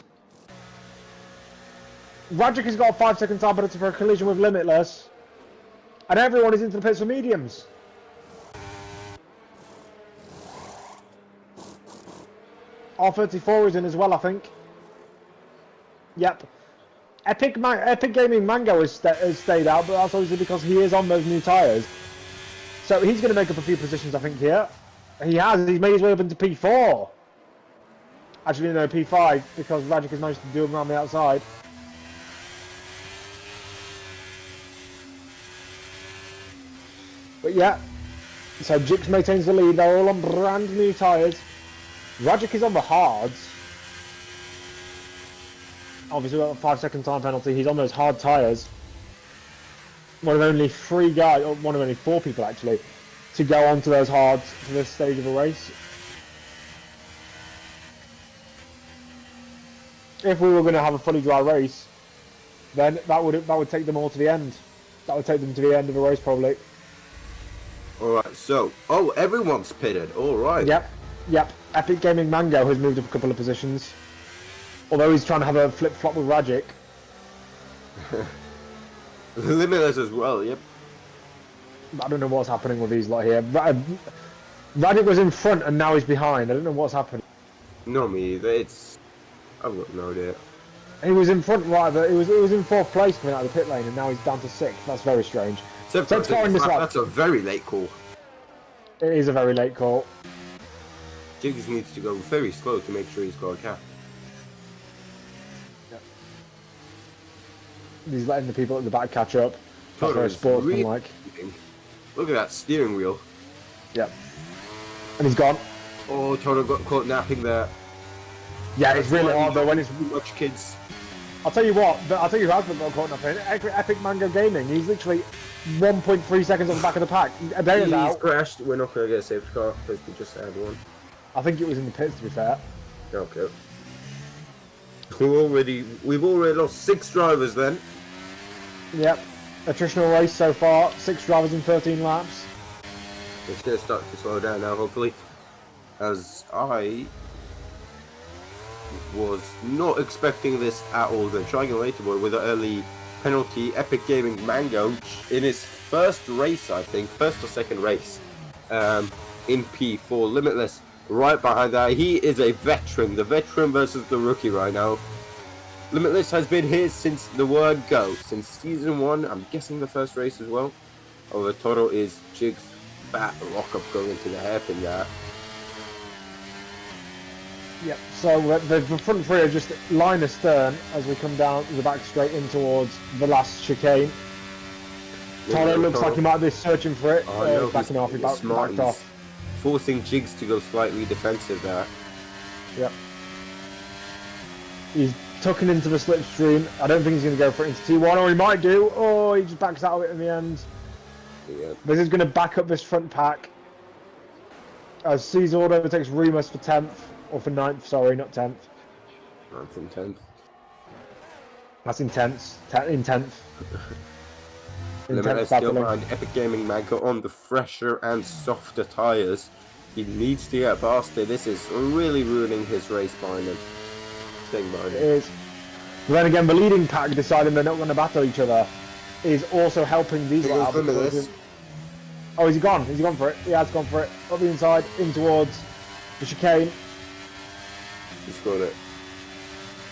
Rajic has got a 5-second time penalty for a collision with Limitless. And everyone is into the pits for mediums. R34 is in as well, I think. Yep. Epic Gaming Mango has stayed out, but that's obviously because he is on those new tyres. So he's going to make up a few positions, I think, here. He's made his way up into P4. Actually, no, P5, because Rajic has managed to do him around the outside. But yeah, so Jix maintains the lead. They're all on brand new tyres. Rajic is on the hards. Obviously, got a 5-second time penalty. He's on those hard tyres. One of only 3 guys, or one of only 4 people actually, to go onto those hards for this stage of a race. If we were going to have a fully dry race, then that would take them all to the end. That would take them to the end of the race probably. Alright, so, everyone's pitted, alright. Yep. Epic Gaming Mango has moved up a couple of positions. Although he's trying to have a flip-flop with Rajic. Limitless as well, yep. I don't know what's happening with these lot here. Rajic was in front and now he's behind. I don't know what's happening. No, me either. I've got no idea. He was in front right, but he was in 4th place coming out of the pit lane and now he's down to 6th. That's very strange. That's a very late call. It is a very late call. Jiggs needs to go very slow to make sure he's got a cap. He's letting the people at the back catch up. That's very sportsmanlike. Look at that steering wheel. Yep. And he's gone. Oh, Toto got caught napping there. Yeah, it's really hard though when it's much kids. I'll tell you what, who has got caught napping? Epic Mango Gaming. He's literally 1.3 seconds on the back of the pack. He's out. Crashed. We're not going to get a safety car because we just had one. I think it was in the pits, to be fair. Okay. We've already lost 6 drivers then. Yep. Attritional race so far. 6 drivers in 13 laps. It's going to start to slow down now, hopefully. As I was not expecting this at all. The triangulator boy with an early penalty. Epic Gaming Mango in his first race, I think. First or second race. In P4. Limitless. Right behind that, he is a veteran. The veteran versus the rookie right now. Limitless has been here since the word go. Since season 1, I'm guessing the first race as well. The total is Jig's bat lock up going into the hairpin there. Yep, so the front 3 are just line astern as we come down the back straight in towards the last chicane. Toro looks like he might be searching for it. Backing off, he backed off. Forcing Jiggs to go slightly defensive there. Yep. He's tucking into the slipstream. I don't think he's going to go for it into T1, or he might do. Oh, he just backs out of it in the end. Yeah. This is going to back up this front pack. As Caesar overtakes Remus for 10th, or for 9th, sorry, not 10th. 9th and 10th. That's intense. In 10th. Limitless still behind Epic Gaming Mango on the fresher and softer tyres. He needs to get past it. This is really ruining his race behind him. It is. But then again, the leading pack deciding they're not going to battle each other is also helping these guys. Oh, is he gone? Has he gone for it? He has gone for it. Up the inside, in towards the chicane. He's got it.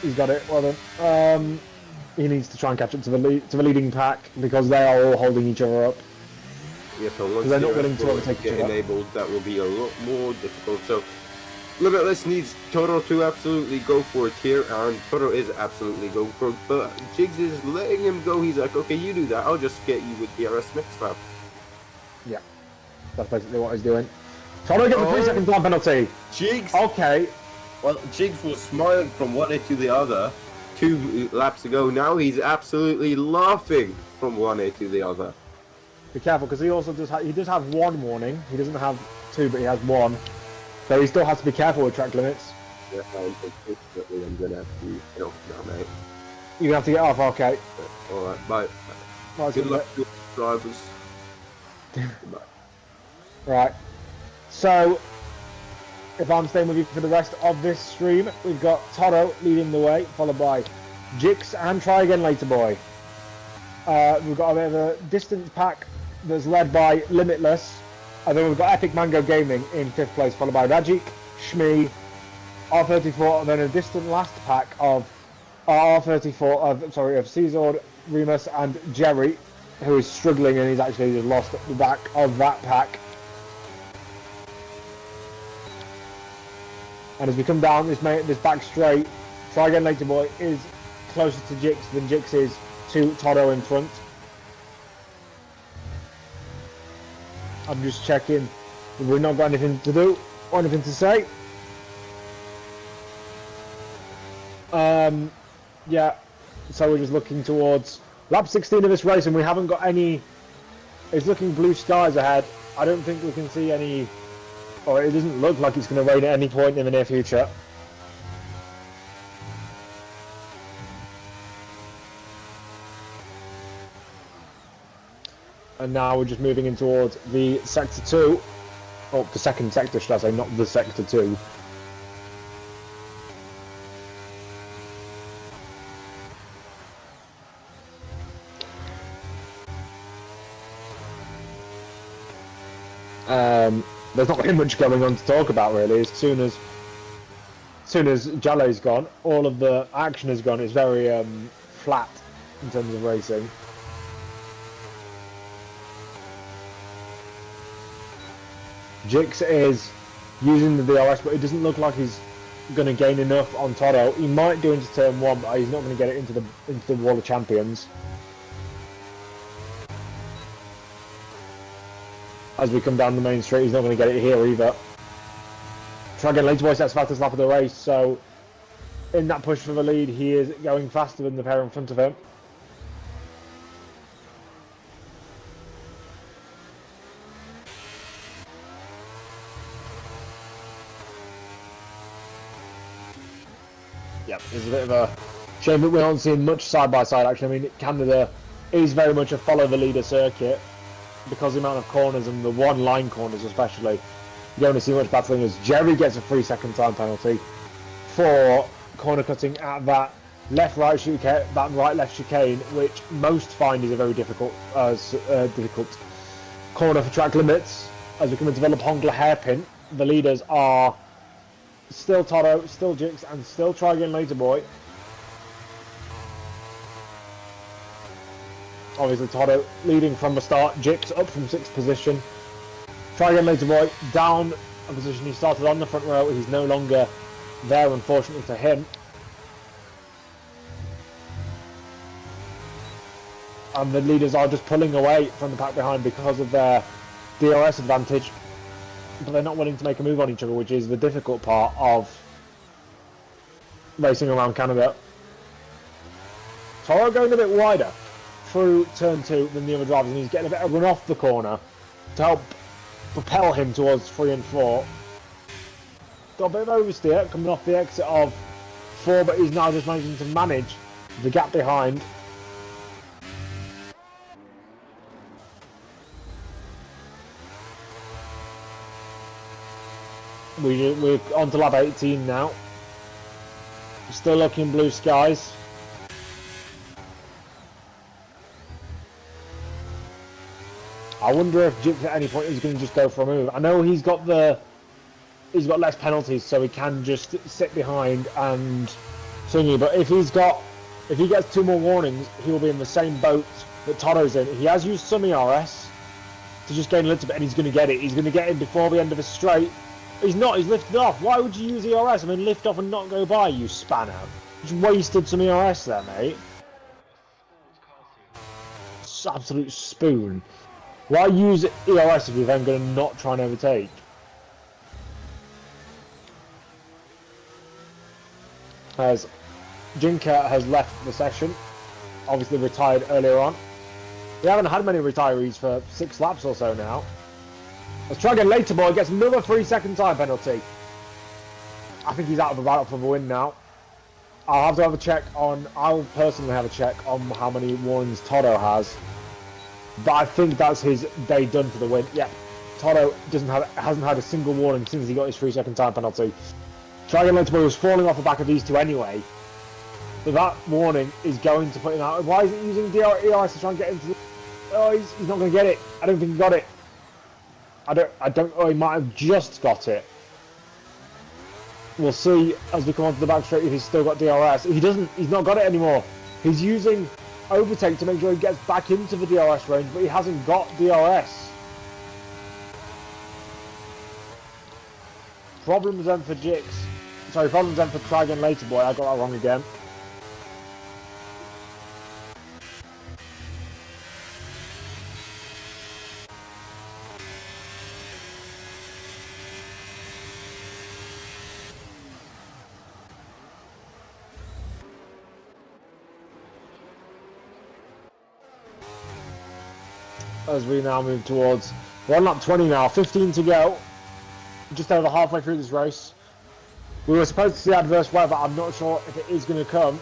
He's got it. Well done. He needs to try and catch up to the leading pack because they are all holding each other up. Yeah, but once they're not willing to overtake each other. Enabled, that will be a lot more difficult. So Limitless needs Toro to absolutely go for it here, and Toro is absolutely going for it. But Jiggs is letting him go. He's like, okay, you do that. I'll just get you with DRS next lap. Yeah, that's basically what he's doing. Toro gets a 3-second time penalty. Jiggs. Okay. Well, Jiggs was smiling from one end to the other 2 laps ago. Now he's absolutely laughing from one end to the other. Be careful, because he also does have 1 warning. He doesn't have 2, but he has 1. So he still has to be careful with track limits. Yeah, unfortunately, I'm gonna have to get off now, mate. You're gonna have to get off, okay. Alright, bye. Right, Good luck to drivers. right. So, if I'm staying with you for the rest of this stream, we've got Toro leading the way, followed by Jix and Try Again Later Boy. We've got a bit of a distance pack that's led by Limitless. And then we've got Epic Mango Gaming in 5th place, followed by Rajik, Shmi, R34, and then a distant last pack of R34 of Caesar, Remus, and Jerry, who is struggling and he's actually just lost at the back of that pack. And as we come down this back straight, Try Again Later Boy is closer to Jix than Jix is to Todo in front. I'm just checking. We've not got anything to do or anything to say. Yeah, so we're just looking towards lap 16 of this race and we haven't got any. It's looking blue skies ahead. I don't think we can see any, or it doesn't look like it's going to rain at any point in the near future. And now we're just moving in towards the sector 2, or the second sector should I say, not the sector 2. There's not very much going on to talk about really. As soon as Jalle's gone, all of the action has gone. It's very flat in terms of racing. Jix is using the DRS, but it doesn't look like he's going to gain enough on Todo. He might do into turn 1, but he's not going to get it into the Wall of Champions. As we come down the main straight, he's not going to get it here either. Try Again Later Boy sets fastest lap of the race, so in that push for the lead, he is going faster than the pair in front of him. Yep, it's a bit of a shame that we're not seeing much side-by-side action. I mean, Canada is very much a follow-the-leader circuit because of the amount of corners and the one-line corners especially. You don't see much battling as Jerry gets a 3-second time penalty for corner cutting at that left-right chicane, that right-left chicane, which most find is a very difficult corner for track limits. As we come into the Le Pongle hairpin, the leaders are still Toto, still Jix, and still Try Again Later Boy. Obviously Toto leading from the start, Jix up from 6th position. Try Again Later Boy down a position he started on the front row. He's no longer there, unfortunately for him. And the leaders are just pulling away from the pack behind because of their DRS advantage. But they're not willing to make a move on each other, which is the difficult part of racing around Canada. Toro going a bit wider through turn 2 than the other drivers, and he's getting a bit of run off the corner to help propel him towards 3 and 4. Got a bit of oversteer coming off the exit of 4, but he's now just managing to manage the gap behind. We're on to lap 18 now. Still looking blue skies. I wonder if Jix at any point is going to just go for a move. I know he's got less penalties, so he can just sit behind and swing. But if he gets 2 more warnings, he will be in the same boat that Toto's in. He has used some ERS to just gain a little bit, and he's going to get it. He's going to get it before the end of the straight. He's not, he's lifted off. Why would you use ERS? I mean, lift off and not go by, you spanner. Just wasted some ERS there, mate. It's absolute spoon. Why use ERS if you're then going to not try and overtake? As Jinka has left the session, obviously retired earlier on. We haven't had many retirees for 6 laps or so now. Let's try again. Later Boy gets another 3-second time penalty. I think he's out of the battle for the win now. I'll have a check on. I'll personally have a check on how many warnings Toto has. But I think that's his day done for the win. Yeah, Toto hasn't had a single warning since he got his 3-second time penalty. Dragon Laterboy was falling off the back of these two anyway. So that warning is going to put him out. Why isn't he using DRS to try and get into the... Oh, he's not going to get it. I don't think he got it. I don't. Oh, he might have just got it. We'll see as we come onto the back straight if he's still got DRS. If he doesn't, he's not got it anymore. He's using overtake to make sure he gets back into the DRS range, but he hasn't got DRS. Problems then for Jix. Sorry, problems then for Dragon Laterboy. I got that wrong again. As we now move towards 1 lap 20 now, 15 to go, just over halfway through this race. We were supposed to see adverse weather. I'm not sure if it is going to come.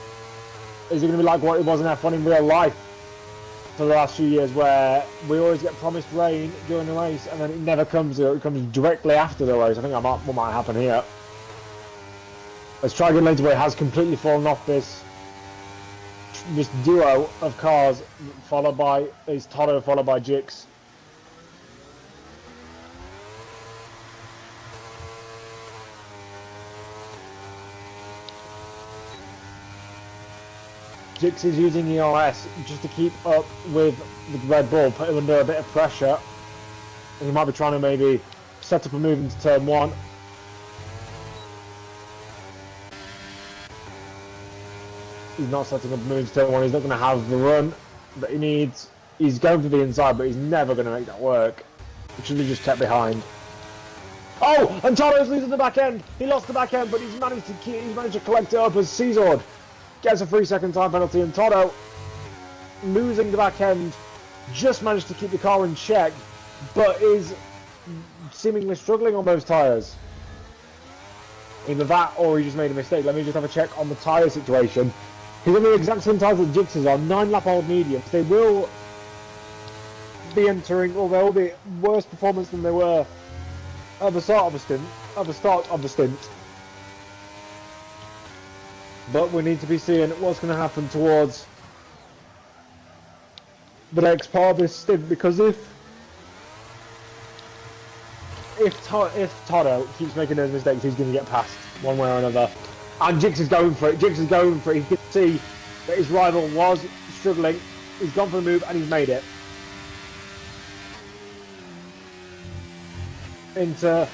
Is it going to be like what it was in F1 in real life for the last few years, where we always get promised rain during the race and then it never comes, or it comes directly after the race? I think what might happen here. As Dragon Laterboy has completely fallen off this duo of cars, followed by Toto, followed by Jix. Jix is using ERS just to keep up with the Red Bull, put him under a bit of pressure. And he might be trying to maybe set up a move into turn 1. He's not setting up a move into turn 1. He's not going to have the run that he needs. He's going for the inside, but he's never going to make that work. He should have just kept behind. Oh, and Toto's losing the back end. He lost the back end, but he's managed to collect it up as Cesord gets a 3-second time penalty, and Toto, losing the back end, just managed to keep the car in check, but is seemingly struggling on those tyres. Either that or he just made a mistake. Let me just have a check on the tyre situation. He's on the exact same tyres that Jix is on, 9-lap-old mediums. They will be entering, or there will be worse performance than they were at the start of the stint. But we need to be seeing what's going to happen towards the next part of this stint, because if Toto keeps making those mistakes, he's going to get past one way or another. And Jix is going for it. Jix is going for it. He can see that his rival was struggling. He's gone for the move and he's made it. Into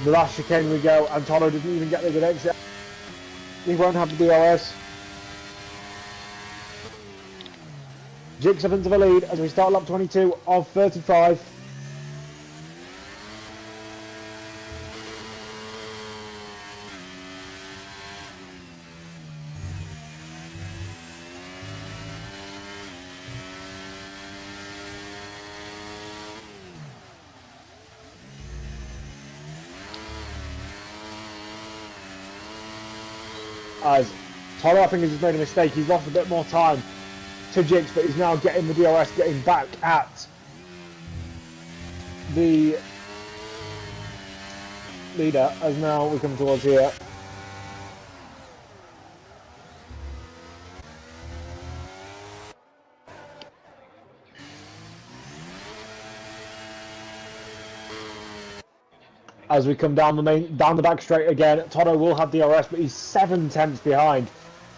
the last chicane we go, and Toto doesn't even get the good exit. He won't have the DRS. Jix up into the lead as we start lap 22 of 35. As Toto, I think, has just made a mistake. He's lost a bit more time to Jix, but he's now getting the DRS, getting back at the leader, as now we come towards here. As we come down the back straight again, Toto will have DRS, but he's 7 tenths behind.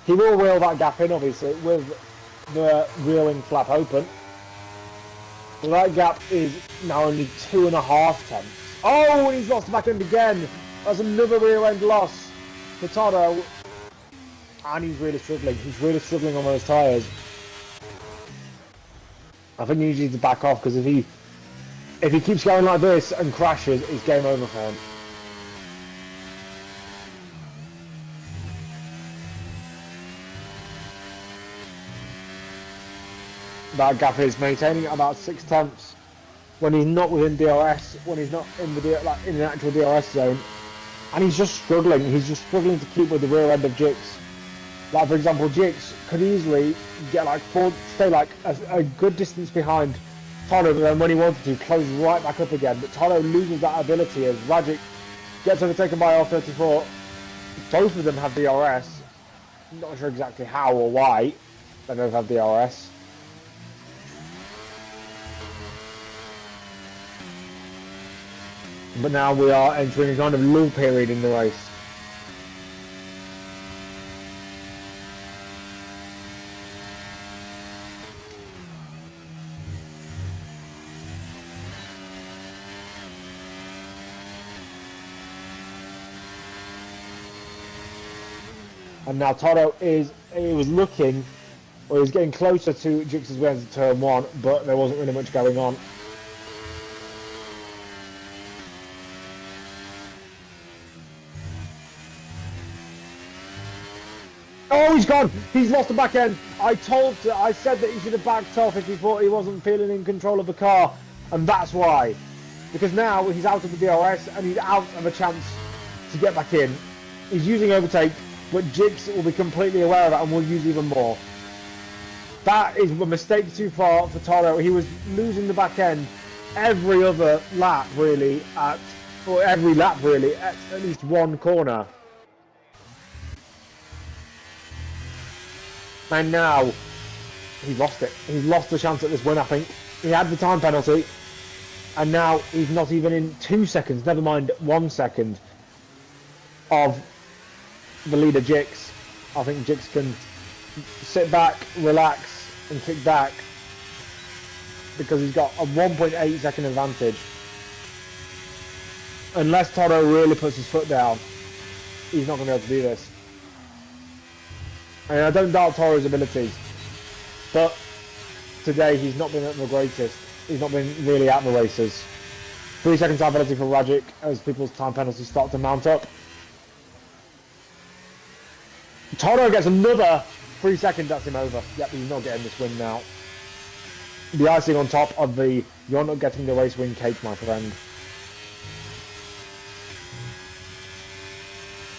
He will reel that gap in, obviously, with the reeling flap open. So that gap is now only 2.5 tenths. Oh, and he's lost the back end again. That's another rear end loss for Toto. And he's really struggling. He's really struggling on those tyres. I think he needs to back off, because if he keeps going like this and crashes, it's game over for him. That gap is maintaining at about 6 tenths when he's not within DRS, when he's not in the actual DRS zone, and he's just struggling. He's just struggling to keep with the rear end of Jix. Like for example, Jix could easily get like stay like a good distance behind Toro, but then when he wanted to, close right back up again. But Toro loses that ability as Rajic gets overtaken by R34. Both of them have DRS. Not sure exactly how or why they both have DRS. But now we are entering a kind of lull period in the race. And now Toro he was looking, or he was getting closer to Jix's wins at turn 1, but there wasn't really much going on. Oh, he's gone! He's lost the back end! I said that he should have backed off if he thought he wasn't feeling in control of the car, and that's why. Because now he's out of the DRS and he's out of a chance to get back in. He's using overtake, but Jix will be completely aware of that and will use even more. That is a mistake too far for Toro. He was losing the back end every other lap really, every lap really, at least one corner. And now, he's lost it. He's lost the chance at this win, I think. He had the time penalty, and now he's not even in 2 seconds, never mind 1 second, of the leader Jix. I think Jix can sit back, relax, and kick back, because he's got a 1.8 second advantage. Unless Toro really puts his foot down, he's not going to be able to do this. I mean, I don't doubt Toro's abilities, but today he's not been at the greatest. He's not been really at the races. 3 second time penalty for Rajic as people's time penalties start to mount up. Toro gets another 3 seconds, that's him over. Yep, he's not getting this win now. The icing on top of the you're not getting the race win cake, my friend.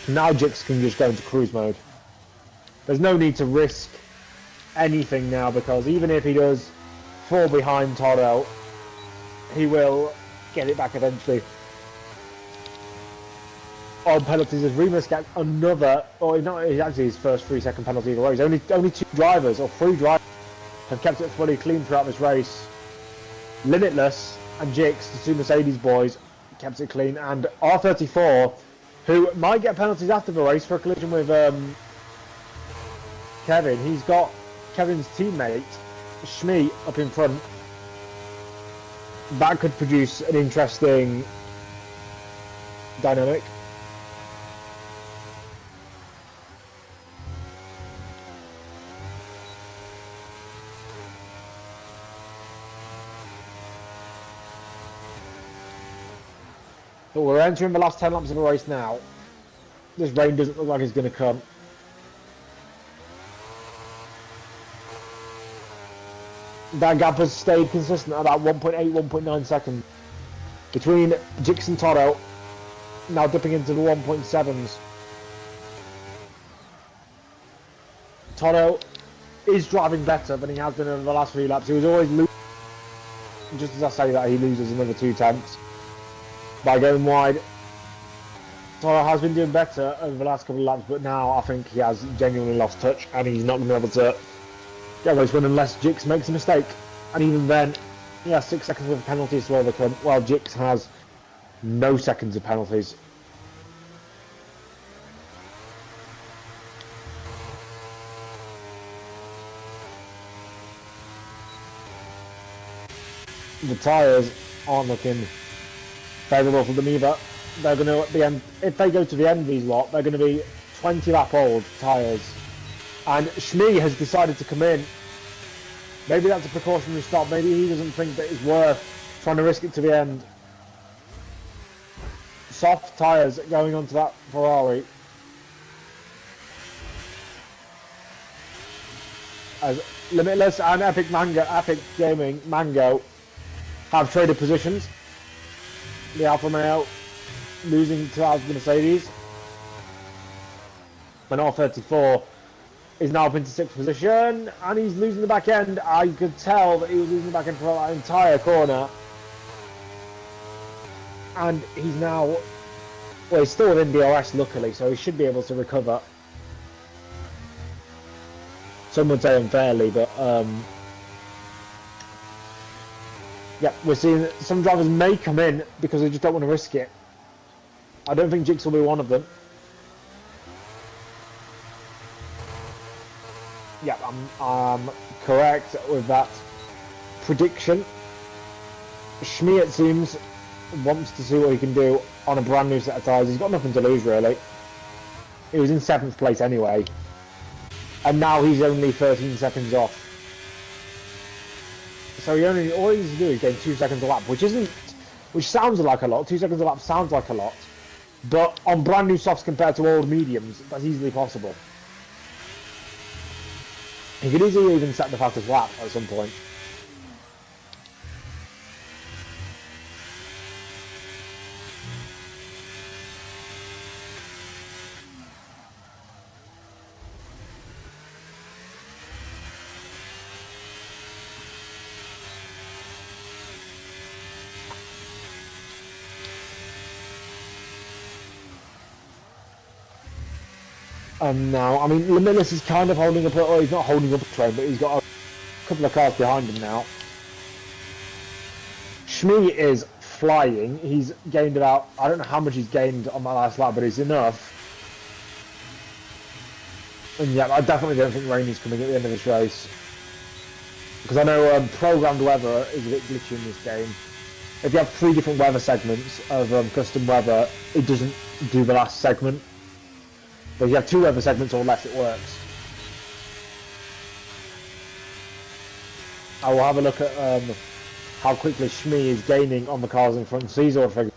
Now Jix can just go into cruise mode. There's no need to risk anything now, because even if he does fall behind Toro, he will get it back eventually. On penalties, as Remus gets another, or not, it's actually his first 3 second penalty of the race. Only 2 drivers, or 3 drivers, have kept it fully clean throughout this race. Limitless and Jix, the 2 Mercedes boys, kept it clean, and R34, who might get penalties after the race for a collision with Kevin. He's got Kevin's teammate Shmi up in front. That could produce an interesting dynamic. But we're entering the last 10 laps of the race now. This rain doesn't look like it's going to come. That gap has stayed consistent at about 1.8, 1.9 seconds between Jix and Toro, now dipping into the 1.7s. Toro is driving better than he has been over the last few laps. He was always losing. Just as I say that, he loses another 2 tenths by going wide. Toro has been doing better over the last couple of laps, but now I think he has genuinely lost touch, and he's not going to be able to get race win unless Jix makes a mistake. And even then, he has 6 seconds of penalties to overcome, while Jix has no seconds of penalties. The tyres aren't looking favourable for them either. They're going to, at the end, if they go to the end of these lot, they're going to be 20 lap old tyres. And Shmi has decided to come in. Maybe that's a precautionary stop. Maybe he doesn't think that it's worth trying to risk it to the end. Soft tyres going onto that Ferrari. As Limitless and Epic Gaming Mango have traded positions. The Alfa Romeo losing to the Mercedes. And R34 is now up into 6th position, and he's losing the back end. I could tell that he was losing the back end for that entire corner. And he's now, well, he's still within DRS, luckily, so he should be able to recover. Some would say unfairly, but yeah, we're seeing that some drivers may come in because they just don't want to risk it. I don't think Jix will be one of them. Yeah, I'm correct with that prediction. Shmi, it seems, wants to see what he can do on a brand new set of tyres. He's got nothing to lose, really. He was in 7th place anyway. And now he's only 13 seconds off. So all he needs to do is gain 2 seconds a lap, which sounds like a lot. 2 seconds a lap sounds like a lot. But on brand new softs compared to old mediums, that's easily possible. He could easily even set the fastest lap at some point. Now, I mean, Lamilis is kind of holding up, or he's not holding up a train, but he's got a couple of cars behind him now. Shmi is flying. He's gained about, I don't know how much he's gained on that last lap, but it's enough. And yeah, I definitely don't think rain is coming at the end of this race. Because I know programmed weather is a bit glitchy in this game. If you have 3 different weather segments of custom weather, it doesn't do the last segment. But if you have 2 weather segments or less, it works. I will have a look at how quickly Shmi is gaining on the cars in front. Seazord,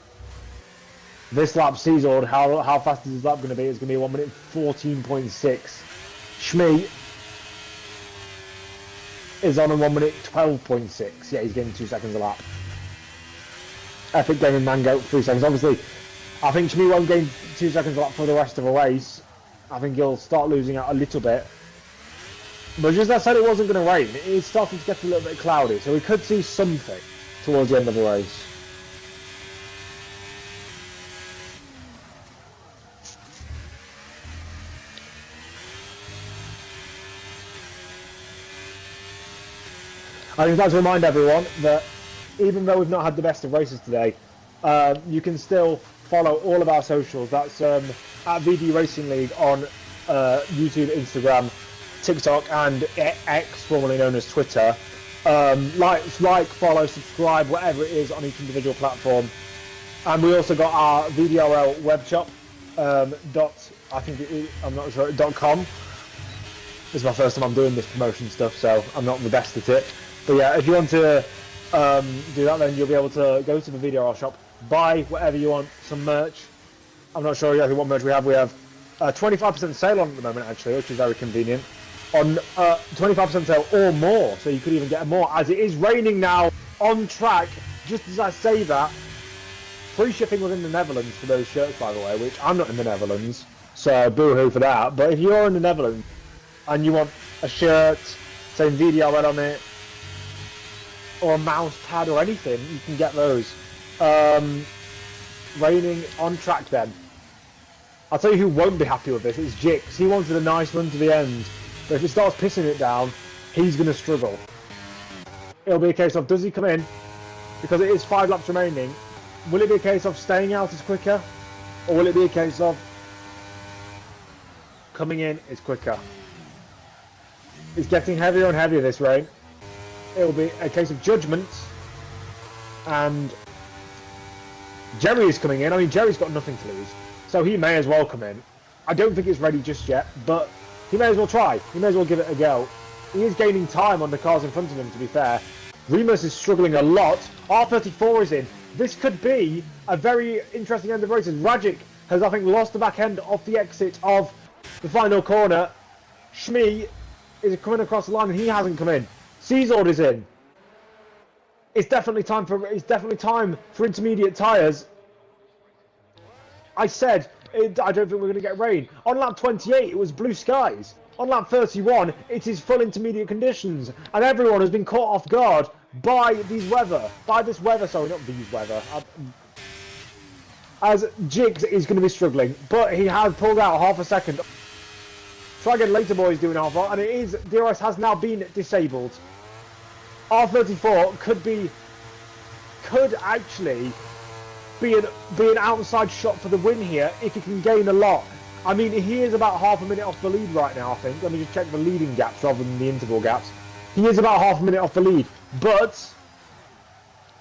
this lap, Seazord, how fast is his lap going to be? It's going to be 1 minute 14.6. Shmi is on a 1 minute 12.6. Yeah, he's getting 2 seconds a lap. Epic Gaming Mango, 3 seconds. Obviously, I think Shmi won't gain 2 seconds a lap for the rest of the race. I think he'll start losing out a little bit. But just as I said, it wasn't going to rain. It's starting to get a little bit cloudy, so we could see something towards the end of the race. I'd like to remind everyone that even though we've not had the best of races today, you can still follow all of our socials. That's at VD Racing League on YouTube, Instagram, TikTok, and X, formerly known as Twitter. Like, follow, subscribe, whatever it is on each individual platform. And we also got our VDRL web shop. I'm not sure. .com. This is my first time I'm doing this promotion stuff, so I'm not the best at it. But yeah, if you want to do that, then you'll be able to go to the VDRL shop, buy whatever you want, some merch. I'm not sure exactly what merch we have. We have 25% sale on at the moment, actually, which is very convenient. On 25% sale or more, so you could even get more. As it is raining now on track, just as I say that, free shipping within the Netherlands for those shirts, by the way, which I'm not in the Netherlands, so boo-hoo for that. But if you're in the Netherlands and you want a shirt saying VDRL on it, or a mouse pad or anything, you can get those. Raining on track then. I'll tell you who won't be happy with this, it's Jix. He wanted a nice run to the end, but if it starts pissing it down, he's going to struggle. It'll be a case of, does he come in? Because it is 5 laps remaining. Will it be a case of staying out is quicker? Or will it be a case of coming in is quicker? It's getting heavier and heavier, this rain. It'll be a case of judgment, and Jerry is coming in. I mean, Jerry's got nothing to lose, so he may as well come in. I don't think it's ready just yet, but he may as well try. He may as well give it a go. He is gaining time on the cars in front of him, to be fair. Remus is struggling a lot. R34 is in. This could be a very interesting end of races. Rajic has, I think, lost the back end off the exit of the final corner. Shmi is coming across the line, and he hasn't come in. Seazord is in. It's definitely time for intermediate tyres. I said I don't think we're going to get rain. On lap 28, it was blue skies. On lap 31, it is full intermediate conditions, and everyone has been caught off guard by this weather. Sorry, not these weather. As Jigs is going to be struggling, but he has pulled out half a second. Try again later, boys, doing half, and it is, DRS has now been disabled. R34 could actually be an outside shot for the win here if he can gain a lot. I mean, he is about half a minute off the lead right now, I think. Let me just check the leading gaps rather than the interval gaps. He is about half a minute off the lead. But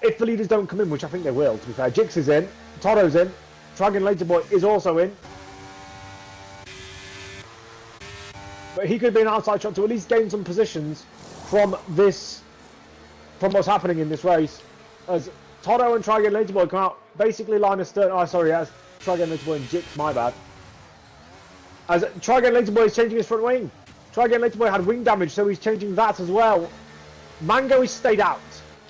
if the leaders don't come in, which I think they will, to be fair, Jix is in, Toto's in, Dragon Later Boy is also in. But he could be an outside shot to at least gain some positions from what's happening in this race. As Toto and Dragon Later Boy come out, basically line of stern. Oh, sorry, that's Dragon Later Boy and Jix, my bad. As Try-Again Later Boy is changing his front wing. Try-Again Later Boy had wing damage, so he's changing that as well. Mango is stayed out.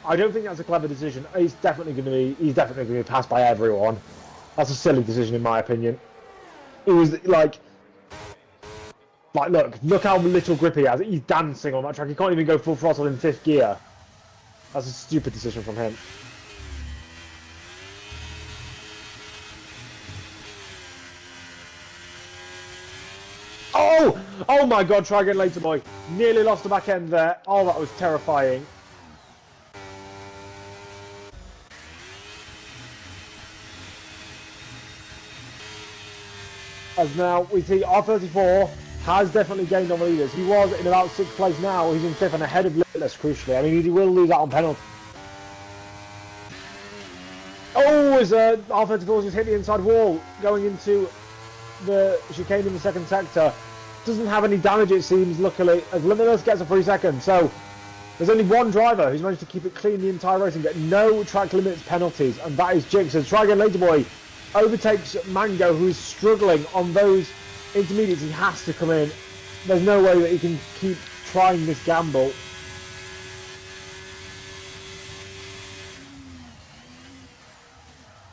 I don't think that's a clever decision. He's definitely going to be passed by everyone. That's a silly decision in my opinion. It was like look how little grip he has. He's dancing on that track. He can't even go full throttle in 5th gear. That's a stupid decision from him. Oh my god, try again later, boy. Nearly lost the back end there. Oh, that was terrifying. As now we see R34 has definitely gained on the leaders. He was in about 6th place now. He's in 5th and ahead of Limitless, crucially. I mean, he will lose out on penalty. Oh, as R34 just hit the inside wall going into the chicane in the 2nd sector. Doesn't have any damage, it seems, luckily, as Limitless gets a 3-second. So there's only one driver who's managed to keep it clean the entire race and get no track limits penalties, and that is Jinx. As Try Again Later Boy overtakes Mango, who is struggling on those intermediates. He has to come in. There's no way that he can keep trying this gamble.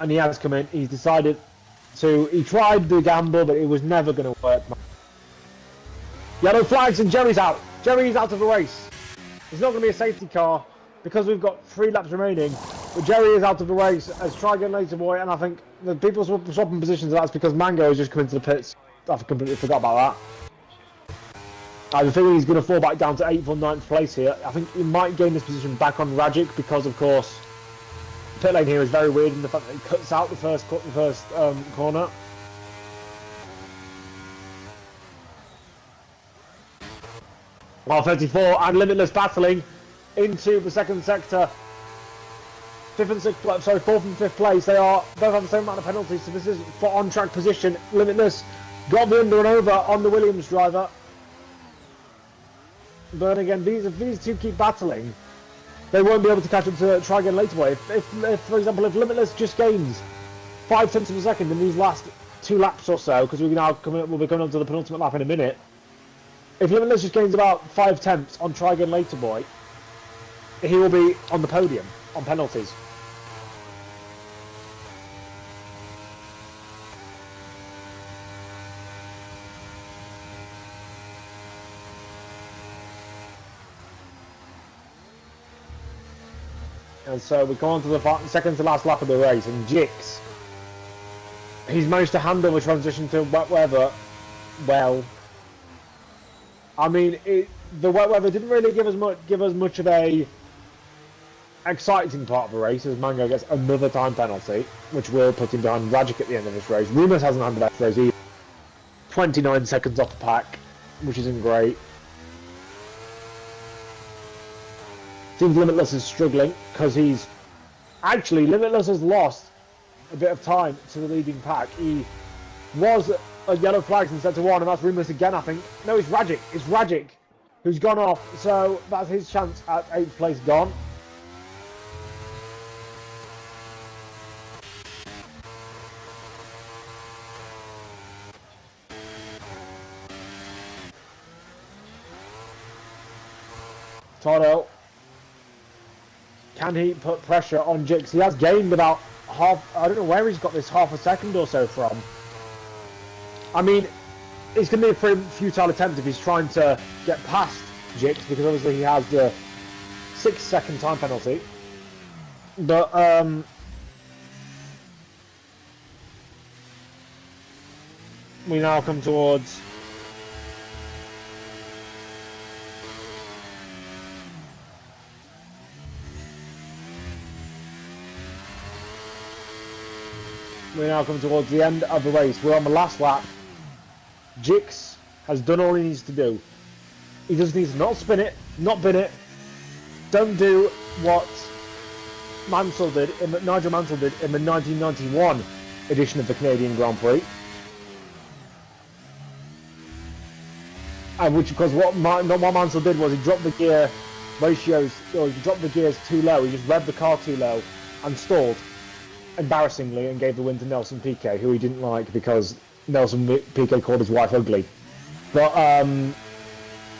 And he has come in. He's decided to. He tried the gamble, but it was never going to work. Yellow flags and Jerry's out. Jerry's out of the race. It's not going to be a safety car because we've got 3 laps remaining. But Jerry is out of the race as Try Again Later Boy, and I think the people swapping positions, that's because Mango has just come into the pits. I completely forgot about that. I have a feeling he's going to fall back down to 8th or 9th place here. I think he might gain this position back on Rajic because, of course, the pit lane here is very weird in the fact that he cuts out the first corner. While 34 and Limitless battling into the 2nd sector. 4th and 5th place. They are both have the same amount of penalties, so this is for on-track position. Limitless got the under and over on the Williams driver. But again, these two keep battling, they won't be able to catch up to Try Again Later Boy. If for example, if Limitless just gains 0.5 of a second in these last 2 laps or so, because we'll be coming on to the penultimate lap in a minute. If Limitless just gains about 0.5 on Try Again Later Boy, he will be on the podium on penalties. And so we go on to the second to last lap of the race, and Jix, he's managed to handle the transition to wet weather well. I mean, the wet weather didn't really give us much of a exciting part of the race, as Mango gets another time penalty, which will put him behind Rajic at the end of this race. Rumus hasn't had the best race either. 29 seconds off the pack, which isn't great. Seems Limitless is struggling because Limitless has lost a bit of time to the leading pack. He was at yellow flags in sector 1, and that's Rumus again, I think. No, it's Rajic. It's Rajic who's gone off, so that's his chance at 8th place gone. Toto, can he put pressure on Jix? He has gained about half. I don't know where he's got this half a second or so from. I mean, it's going to be a pretty futile attempt if he's trying to get past Jix, because obviously he has the 6-second time penalty. But we now come towards the end of the race. We're on the last lap. Jix has done all he needs to do. He just needs to not spin it, not bin it. Don't do what Nigel Mansell did in the 1991 edition of the Canadian Grand Prix. And because what Mansell did was he dropped the gear ratios, or he dropped the gears too low. He just revved the car too low and stalled, embarrassingly, and gave the win to Nelson Piquet, who he didn't like because Nelson Piquet called his wife ugly. But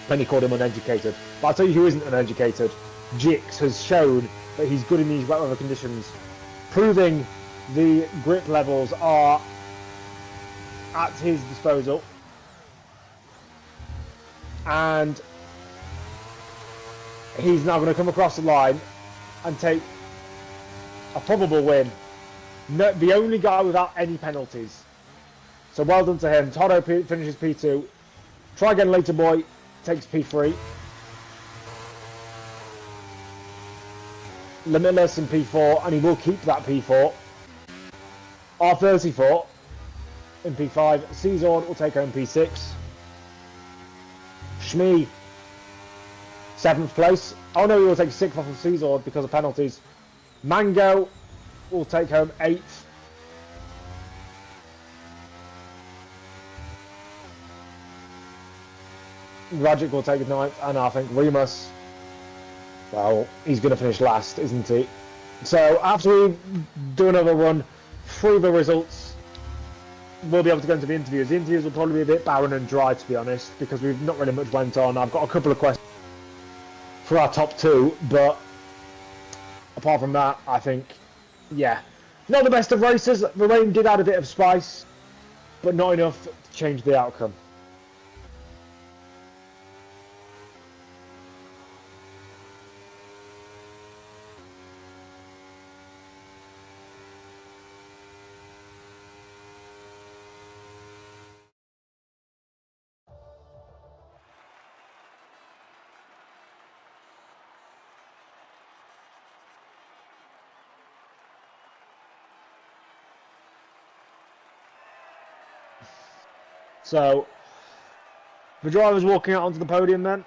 then he called him uneducated. But I'll tell you who isn't uneducated. Jix has shown that he's good in these wet weather conditions, proving the grip levels are at his disposal. And he's now going to come across the line and take a probable win. No, the only guy without any penalties. So well done to him. Toto finishes P2. Try again later, boy. Takes P3. Limitless in P4, and he will keep that P4. R34 in P5. Czord will take home P6. Shmee, 7th place. Oh no, he will take 6th off of Czord because of penalties. Mango will take home 8th. Rajic will take 9th, and I think Remus, well, he's going to finish last, isn't he? So after we do another run through the results, we'll be able to go into the interviews. The interviews will probably be a bit barren and dry, to be honest, because we've not really much went on. I've got a couple of questions for our top 2, but apart from that, I think, yeah, not the best of races. The rain did add a bit of spice, but not enough to change the outcome. So, the driver's walking out onto the podium then.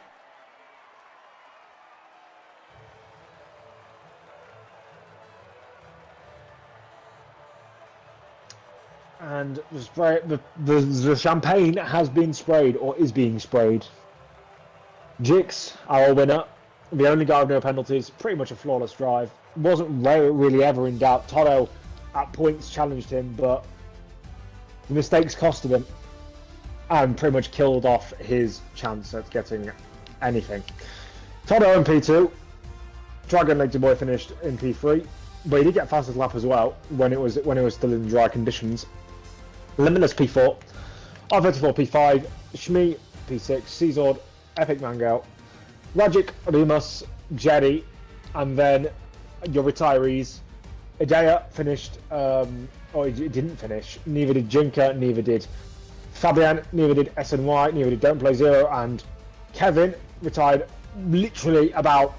And the champagne has been sprayed, or is being sprayed. Jix, our winner, the only guy with no penalties, pretty much a flawless drive. Wasn't really ever in doubt. Toto at points challenged him, but the mistakes costed him and pretty much killed off his chance at getting anything. Toto in P2. Dragon Later Boy finished in P3, but he did get fastest lap as well when it was still in dry conditions. Limitless P4, R34 P5, Shmee P6, Czord, Epic Mango, Rajic, Remus, Jerry, and then your retirees. Idea finished, or he didn't finish. Neither did Junker, neither did Fabian, neither did SNY, neither did Don't Play Zero, and Kevin retired literally about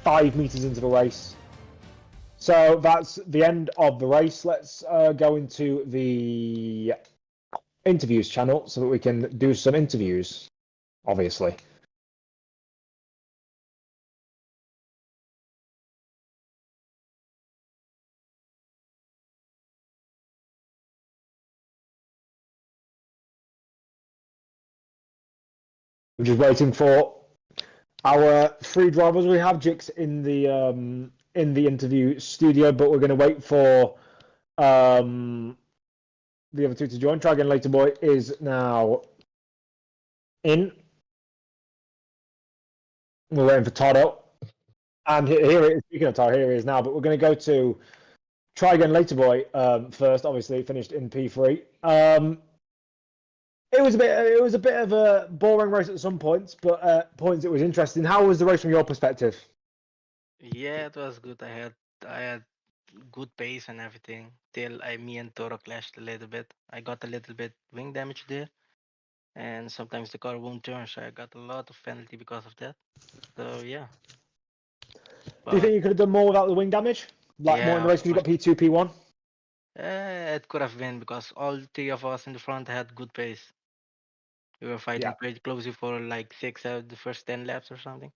5 meters into the race. So that's the end of the race. Let's go into the interviews channel so that we can do some interviews, obviously. We're just waiting for our 3 drivers. We have Jix in the interview studio, but we're going to wait for the other 2 to join. Try Again Later Boy is now in. We're waiting for Toto. And here it is. Speaking of Toto, here he is now. But we're going to go to Try Again Later Boy first. Obviously, finished in P3. It was a bit of a boring race at some points, but at points it was interesting. How was the race from your perspective? Yeah, it was good. I had good pace and everything till me and Toro clashed a little bit. I got a little bit wing damage there, and sometimes the car won't turn, so I got a lot of penalty because of that. So yeah, Do you but think you could have done more without the wing damage? Like more in yeah, the race because you got P2, P1? it could have been because all three of us in the front had good pace. We were Yeah. fighting pretty closely for like six out of the first 10 laps or something.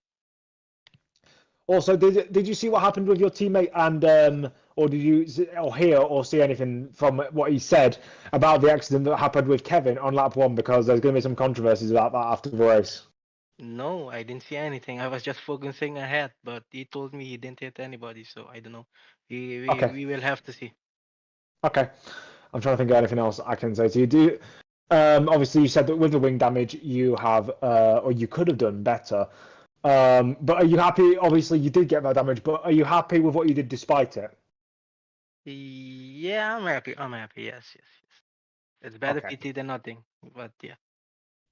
Also, did you see what happened with your teammate and or did you or hear or see anything from what he said about the accident that happened with Kevin on lap one? Because there's going to be some controversies about that after the race. No, I didn't see anything. I was just focusing ahead, but he told me he didn't hit anybody, so I don't know. We we, Okay, we will have to see. okay. I'm trying to think of anything else I can say to you. Obviously you said that with the wing damage you have or you could have done better. But are you happy? Obviously you did get that damage, but are you happy with what you did despite it? Yeah, I'm happy. I'm happy. Yes, yes, yes. It's better Okay. PT than nothing. But yeah.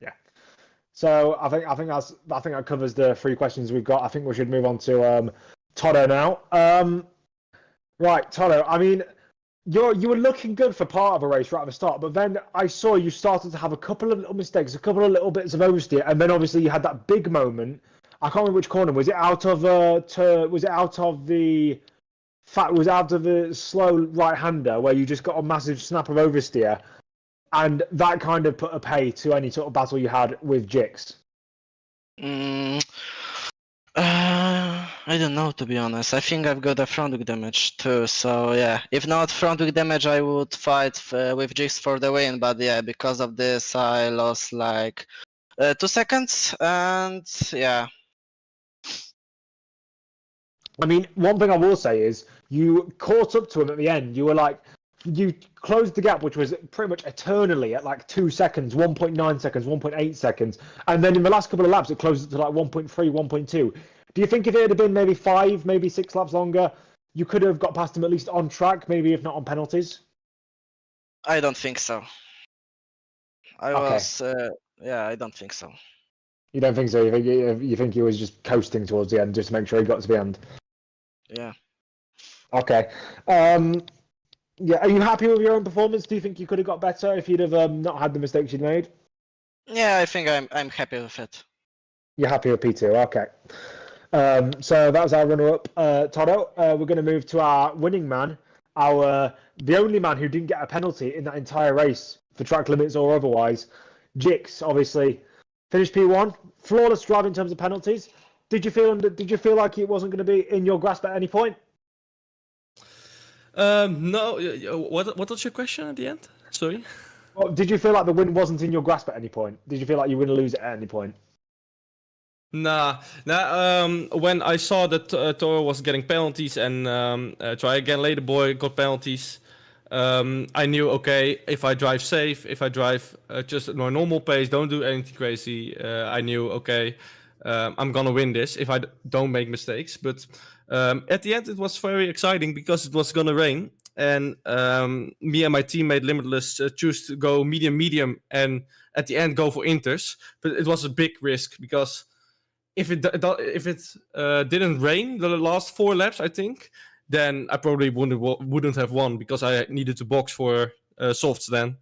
Yeah. So I think that covers the three questions we've got. I think we should move on to Toto now. Right, Toto. I mean, you were looking good for part of a race right at the start, but then I saw you started to have a couple of little mistakes, a couple of little bits of oversteer, and then obviously you had that big moment. I can't remember which corner was it out of was it out of the was it out of the slow right hander where you just got a massive snap of oversteer, and that kind of put a pay to any sort of battle you had with Jix. Mm, I don't know, to be honest. I think I've got a front wheel damage too, so yeah. If not front wheel damage, I would fight with Jigs for the win, but yeah, because of this, I lost like 2 seconds, and yeah. I mean, one thing I will say is you caught up to him at the end. You were like, you closed the gap, which was pretty much eternally at like 2 seconds, 1.9 seconds, 1.8 seconds. And then in the last couple of laps, it closed to like 1.3, 1.2. Do you think if it had been maybe 5, maybe 6 laps longer, you could have got past him at least on track, maybe if not on penalties? I don't think so. I Okay. was, yeah, I don't think so. You don't think so? You think he was just coasting towards the end just to make sure he got to the end? Yeah. Okay. Yeah, are you happy with your own performance? Do you think you could have got better if you'd have not had the mistakes you'd made? Yeah, I think I'm happy with it. You're happy with P2, okay. So that was our runner-up, Toto. We're going to move to our winning man, the only man who didn't get a penalty in that entire race for track limits or otherwise. Jix, obviously, finished P1, flawless drive in terms of penalties. Did you feel like it wasn't going to be in your grasp at any point? No. What was your question at the end? Sorry. Or did you feel like the win wasn't in your grasp at any point? Did you feel like you were going to lose it at any point? Nah. When I saw that Toro was getting penalties and Try Again Later Boy got penalties, I knew, okay, if I drive safe, if I drive just at my normal pace, don't do anything crazy, I knew, okay, I'm gonna win this if I don't make mistakes. But at the end, it was very exciting because it was gonna rain, and me and my teammate Limitless choose to go medium, and at the end go for inters. But it was a big risk because if it didn't rain the last 4 laps, I think, then I probably wouldn't have won because I needed to box for softs then.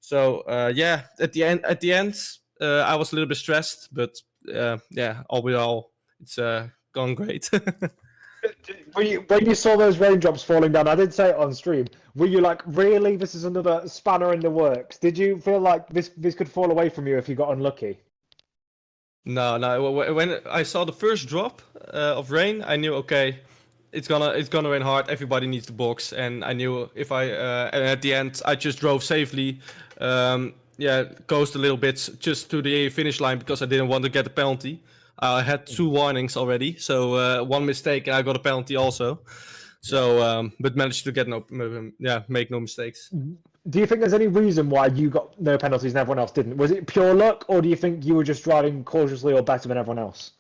So yeah, at the end, I was a little bit stressed, but yeah, all in all, it's gone great. When you saw those raindrops falling down, I did say it on stream. Were you like, really? This is another spanner in the works. Did you feel like this could fall away from you if you got unlucky? No. When I saw the first drop of rain, I knew, okay, it's gonna rain hard. Everybody needs to box, and I knew if I and at the end I just drove safely. Yeah, coast a little bit just to the finish line because I didn't want to get a penalty. I had 2 warnings already, so one mistake and I got a penalty also. So, but managed to get make no mistakes. Do you think there's any reason why you got no penalties and everyone else didn't? Was it pure luck, or do you think you were just driving cautiously or better than everyone else?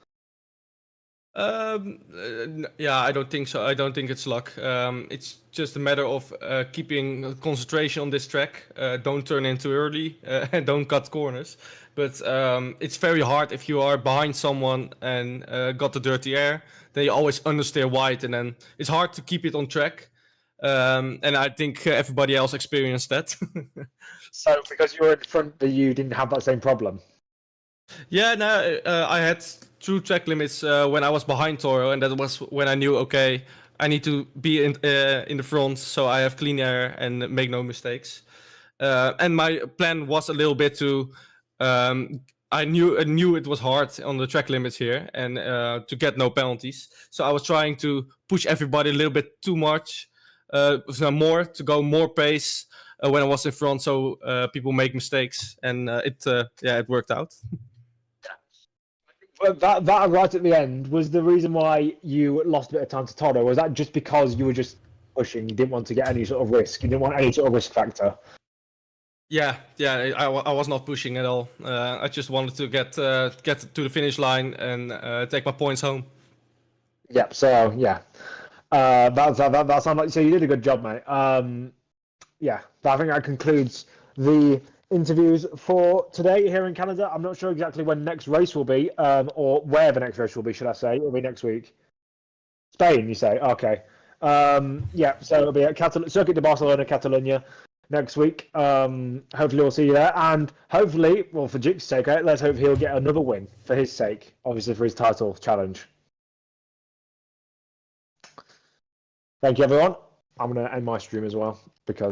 Yeah, I don't think so. I don't think it's luck. It's just a matter of keeping concentration on this track. Don't turn in too early and don't cut corners. But it's very hard if you are behind someone and got the dirty air. Then you always understeer wide, and then it's hard to keep it on track. And I think everybody else experienced that. So because you were in front, you didn't have that same problem. Yeah, no, I had true track limits when I was behind Toro, and that was when I knew, okay, I need to be in the front, so I have clean air and make no mistakes. And my plan was a little bit to, I knew it was hard on the track limits here, and to get no penalties. So I was trying to push everybody a little bit too much, more to go more pace when I was in front, so people make mistakes, and it worked out. But that right at the end was the reason why you lost a bit of time to Toro. Was that just because you were just pushing? You didn't want to get any sort of risk. You didn't want any sort of risk factor. Yeah, I was not pushing at all. I just wanted to get to the finish line and take my points home. Yep. So yeah, that sounds like so you did a good job, mate. Yeah, I think that concludes the interviews for today here in Canada. I'm not sure exactly when the next race will be, or where the next race will be, should I say. It'll be next week. Spain, you say? Okay. Yeah, so it'll be at Circuit de Barcelona, Catalonia next week. Hopefully we'll see you there. And hopefully, well, for Jake's sake, let's hope he'll get another win for his sake, obviously for his title challenge. Thank you, everyone. I'm going to end my stream as well because